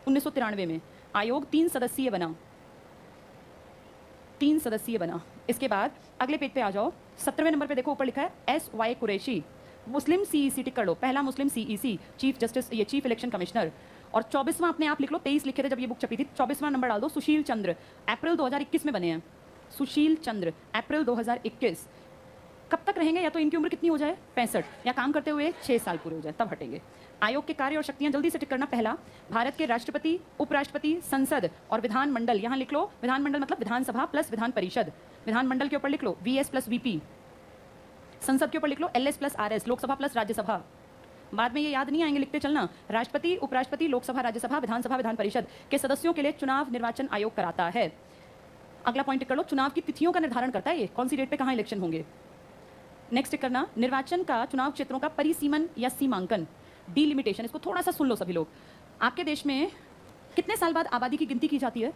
1993 में आयोग 3 सदस्यीय बना, 3 सदस्यीय बना। इसके बाद अगले पेज पे आ जाओ, 17वें नंबर पे देखो, ऊपर लिखा है SY कुरैशी, मुस्लिम CEC। टिक कर लो, पहला मुस्लिम CEC, चीफ जस्टिस, ये चीफ इलेक्शन कमिश्नर। और 24वां अपने आप लिख लो, 23 लिखे थे जब ये बुक छपी थी, 24वां नंबर डाल दो, सुशील चंद्र, अप्रैल 2021 में बने हैं। सुशील चंद्र, अप्रैल 2021। कब तक रहेंगे? या तो इनकी उम्र कितनी हो जाए, 65, या काम करते हुए 6 साल पूरे हो जाए, तब हटेंगे। आयोग के कार्य और शक्तियां जल्दी से टिक करना। पहला, भारत के राष्ट्रपति, उपराष्ट्रपति, संसद और विधानमंडल। यहाँ लिख लो, विधानमंडल मतलब विधानसभा प्लस विधान परिषद। विधानमंडल के ऊपर लिख लो VS प्लस VP। संसद के ऊपर लिख लो LS plus RS, Lok Sabha plus Rajya Sabha. बाद में ये याद नहीं आएंगे, लिखते चलना। राष्ट्रपति, उपराष्ट्रपति, लोकसभा, राज्यसभा, विधानसभा, विधान परिषद के सदस्यों के लिए चुनाव निर्वाचन आयोग कराता है। अगला पॉइंट टिक कर लो, चुनाव की तिथियों का निर्धारण करता है ये, कौन सी डेट पे कहाँ इलेक्शन होंगे। नेक्स्ट टिक करना, निर्वाचन का चुनाव क्षेत्रों का परिसीमन या सीमांकन, डिलिमिटेशन। इसको थोड़ा सा सुन लो सभी लोग। आपके देश में कितने साल बाद आबादी की गिनती की जाती है?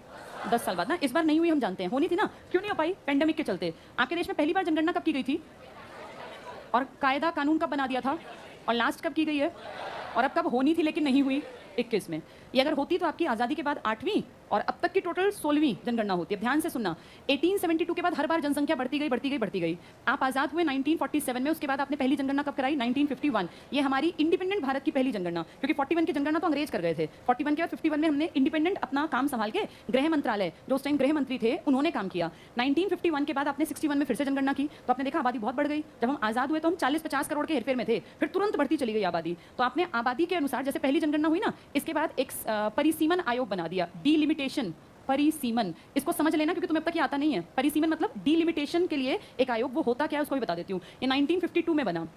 10 साल बाद ना। इस बार नहीं हुई, हम जानते हैं, होनी थी ना, क्यों नहीं हो पाई? पेंडेमिक के चलते। आपके देश में पहली बार जनगणना कब की गई थी? और कायदा कानून कब बना दिया था? और लास्ट कब की गई है? और अब कब होनी थी लेकिन नहीं हुई? 21 में। ये अगर होती तो आपकी आज़ादी के बाद 8वीं और अब तक की टोटल 16वीं जनगणना होती है। ध्यान से सुनना, 1872 के बाद हर बार जनसंख्या बढ़ती गई, बढ़ती गई, बढ़ती गई। आप आज़ाद हुए 1947 में, उसके बाद आपने पहली जनगणना कब कराई? 1951। ये हमारी इंडिपेंडेंट भारत की पहली जनगणना, क्योंकि 41 की जनगणना तो अंग्रेज कर गए थे। 41 के बाद 51 में हमने इंडिपेंडेंट अपना काम संभाल के, गृह मंत्रालय, जो उस टाइम गृह मंत्री थे, उन्होंने काम किया। 1951 के बाद आपने 61 में फिर से जनगणना की, तो आपने देखा आबादी बहुत बढ़ गई। जब हम आज़ाद हुए तो हम 40-50 करोड़ के हेरफेर में थे, फिर तुरंत बढ़ती चली गई आबादी। तो आपने आबादी के अनुसार, जैसे पहली जनगणना हुई ना, इसके बाद एक परिसीमन आयोग बना दिया, डिलिमिटेशन, परिसीमन। इसको समझ लेना क्योंकि तुम्हें अब तक ये आता नहीं है। परिसीमन मतलब डिलिमिटेशन के लिए एक आयोग, वो होता क्या है उसको भी बता देती हूँ। ये 1952 में बना।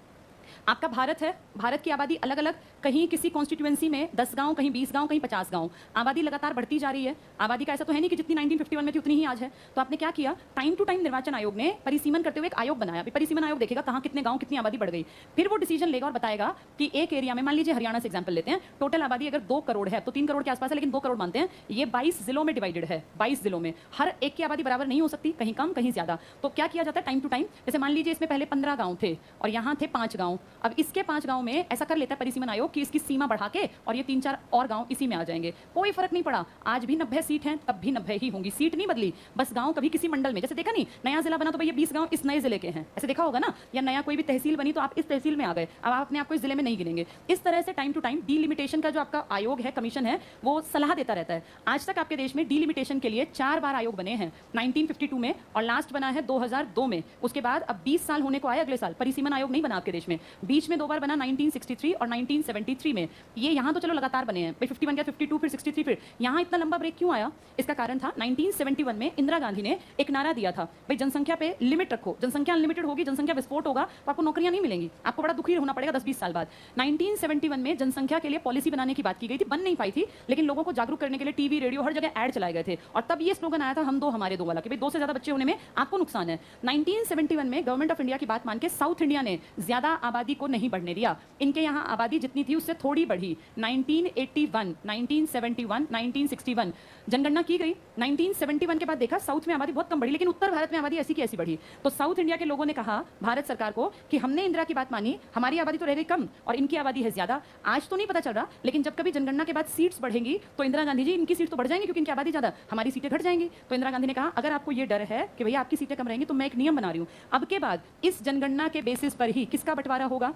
आपका भारत है, भारत की आबादी अलग अलग, कहीं किसी कॉन्स्टिट्यूएंसी में 10 गांव, कहीं 20 गांव, कहीं 50 गांव। आबादी लगातार बढ़ती जा रही है। आबादी का ऐसा तो है नहीं कि जितनी 1951 में थी उतनी ही आज है। तो आपने क्या किया, टाइम टू टाइम निर्वाचन आयोग ने परिसीमन करते हुए एक आयोग बनाया। परिसीमन आयोग देखेगा कहाँ कितने गांव, कितनी आबादी बढ़ गई, फिर वो डिसीजन लेगा और बताएगा कि एक एरिया में, मान लीजिए हरियाणा से एग्जाम्पल लेते हैं, टोटल आबादी अगर 2 करोड़ है तो 3 करोड़ के आसपास है, लेकिन 2 करोड़ मानते हैं, ये 22 जिलों में डिवाइडेड है। 22 जिलों में हर एक की आबादी बराबर नहीं हो सकती, कहीं कम कहीं ज्यादा। तो क्या किया जाता है टाइम टू टाइम, जैसे मान लीजिए इसमें पहले 15 गांव थे और यहाँ थे 5 गांव, अब इसके 5 गांव में ऐसा कर लेता है परिसीमन आयोग कि इसकी सीमा बढ़ा के और ये 3-4 और गांव इसी में आ जाएंगे। कोई फर्क नहीं पड़ा, आज भी 90 सीट हैं, तब भी 90 ही होंगी, सीट नहीं बदली, बस गांव कभी किसी मंडल में, जैसे देखा नहीं, नया जिला बना तो भैया 20 गांव इस नए जिले के हैं, ऐसे देखा होगा ना, या नया कोई भी तहसील बनी तो आप इस तहसील में आ गए, अब आप अपने आप को इस जिले में नहीं गिनेंगे। इस तरह से टाइम टू टाइम डिलिमिटेशन का जो आपका आयोग है, कमीशन है, वो सलाह देता रहता है। आज तक आपके देश में डिलिमिटेशन के लिए 4 बार आयोग बने हैं, 1952 में और लास्ट बना है 2002 में। उसके बाद अब 20 साल होने को आए अगले साल, परिसीमन आयोग नहीं बना आपके देश में। बीच में 2 बार बना, 1963 और 1973 में। ये यहाँ तो चलो लगातार बने हैं, 51 गया, 52 फिर 63, फिर यहाँ इतना लंबा ब्रेक क्यों आया? इसका कारण था 1971 में इंदिरा गांधी ने एक नारा दिया था, भाई जनसंख्या पे लिमिट रखो, जनसंख्या अनलिमिटेड होगी, जनसंख्या विस्फोट होगा तो आपको नौकरियां नहीं मिलेंगी, आपको बड़ा दुखी होना पड़ेगा 10-20 साल बाद। 1971 में जनसंख्या के लिए पॉलिसी बनाने की बात की गई थी, बन नहीं पाई थी, लेकिन लोगों को जागरूक करने के लिए टीवी, रेडियो, हर जगह ऐड चलाए गए थे और तब ये स्लोगन आया था, हम 2 हमारे 2 वाला, कि भाई 2 से ज्यादा बच्चे होने में आपको नुकसान है। 1971 में गवर्नमेंट ऑफ इंडिया की बात मान के साउथ इंडिया ने ज्यादा आबादी को नहीं बढ़ने दिया। इनके यहाँ आबादी जितनी थी उससे थोड़ी बढ़ी। 1981, 1971, 1961 जनगणना की गई। 1971 के बाद देखा साउथ में आबादी बहुत कम बढ़ी, लेकिन उत्तर भारत में आबादी ऐसी की ऐसी बढ़ी। तो साउथ इंडिया के लोगों ने कहा भारत सरकार को कि हमने इंदिरा की बात मानी, हमारी आबादी तो रह गई कम और इनकी आबादी है ज्यादा। आज तो नहीं पता चल रहा, लेकिन जब कभी जनगणना के बाद सीट्स बढ़ेंगी तो इंदिरा गांधी जी इनकी सीट तो बढ़ जाएंगी क्योंकि इनकी आबादी ज्यादा, हमारी सीटें घट जाएंगी। तो इंदिरा गांधी ने कहा अगर आपको ये डर है कि भैया आपकी सीटें कम रहेंगी तो मैं एक नियम बना रही हूं, अब के बाद इस जनगणना के बेसिस पर ही किसका बंटवारा होगा,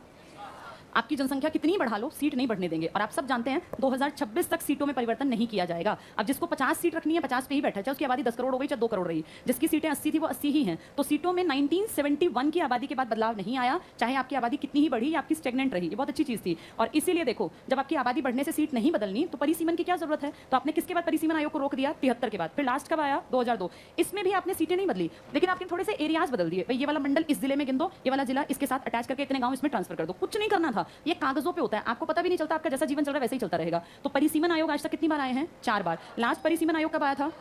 आपकी जनसंख्या कितनी बढ़ा लो सीट नहीं बढ़ने देंगे। और आप सब जानते हैं 2026 तक सीटों में परिवर्तन नहीं किया जाएगा। अब जिसको 50 सीट रखनी है 50 पे ही बैठा है, चाहे उसकी आबादी 10 करोड़ हो गई चाहे 2 करोड़ रही, जिसकी सीटें 80 थी वो 80 ही हैं। तो सीटों में 1971 की आबादी के बाद बदलाव नहीं आया, चाहे आपकी आबादी कितनी ही बढ़ी या आपकी स्टेगनेंट रही। ये बहुत अच्छी चीज थी। और इसीलिए देखो जब आपकी आबादी बढ़ने से सीट नहीं बदलनी तो परिसीमन की क्या जरूरत है। तो आपने किसके बाद परिसीमन आयोग को रोक दिया, 73 के बाद। फिर लास्ट कब आया, 2002। इसमें भी आपने सीटें नहीं बदली, लेकिन आपने थोड़े से एरियाज बदल दिए। ये वाला मंडल इस जिले में गिन दो, ये वाला जिला इसके साथ अटैच करके इतने गांव इसमें ट्रांसफर कर दो। कुछ नहीं करना था, ये कागजों पे होता है, आपको पता भी नहीं चलता, आपका जैसा जीवन चल रहा है वैसे ही चलता रहेगा। तो परिसीमन आयोग आज तक कितनी बार आए हैं, 4 बार। लास्ट परिसीमन आयोग कब आया था,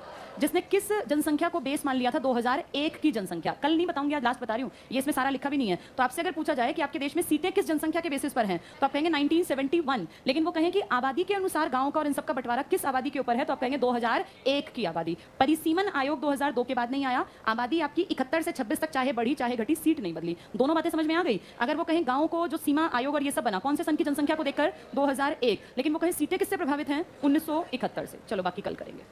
जिसने किस जनसंख्या को बेस मान लिया था, 2001 की जनसंख्या। कल नहीं बताऊंगी, आज लास्ट बता रही हूं, ये इसमें सारा लिखा भी नहीं है। तो आपसे अगर पूछा जाए कि आपके देश में सीटें किस जनसंख्या के बेसिस पर हैं, तो आप कहेंगे 1971, लेकिन वो कहें कि आबादी के अनुसार गांव का और इन सब का बंटवारा किस आबादी के ऊपर है, तो आप कहेंगे 2001 की आबादी। परिसीमन आयोग 2002 के बाद नहीं आया, आबादी आपकी 71 से 26 तक चाहे बढ़ी चाहे घटी, सीट नहीं बदली। दोनों बातें समझ में आ गई। अगर वो कहें गांव को जो सीमा आयोग और ये सब बना कौन से सन की जनसंख्या को देखकर, 2001, लेकिन वो कहें सीटें किससे प्रभावित हैं, 1971 से। चलो बाकी कल करेंगे।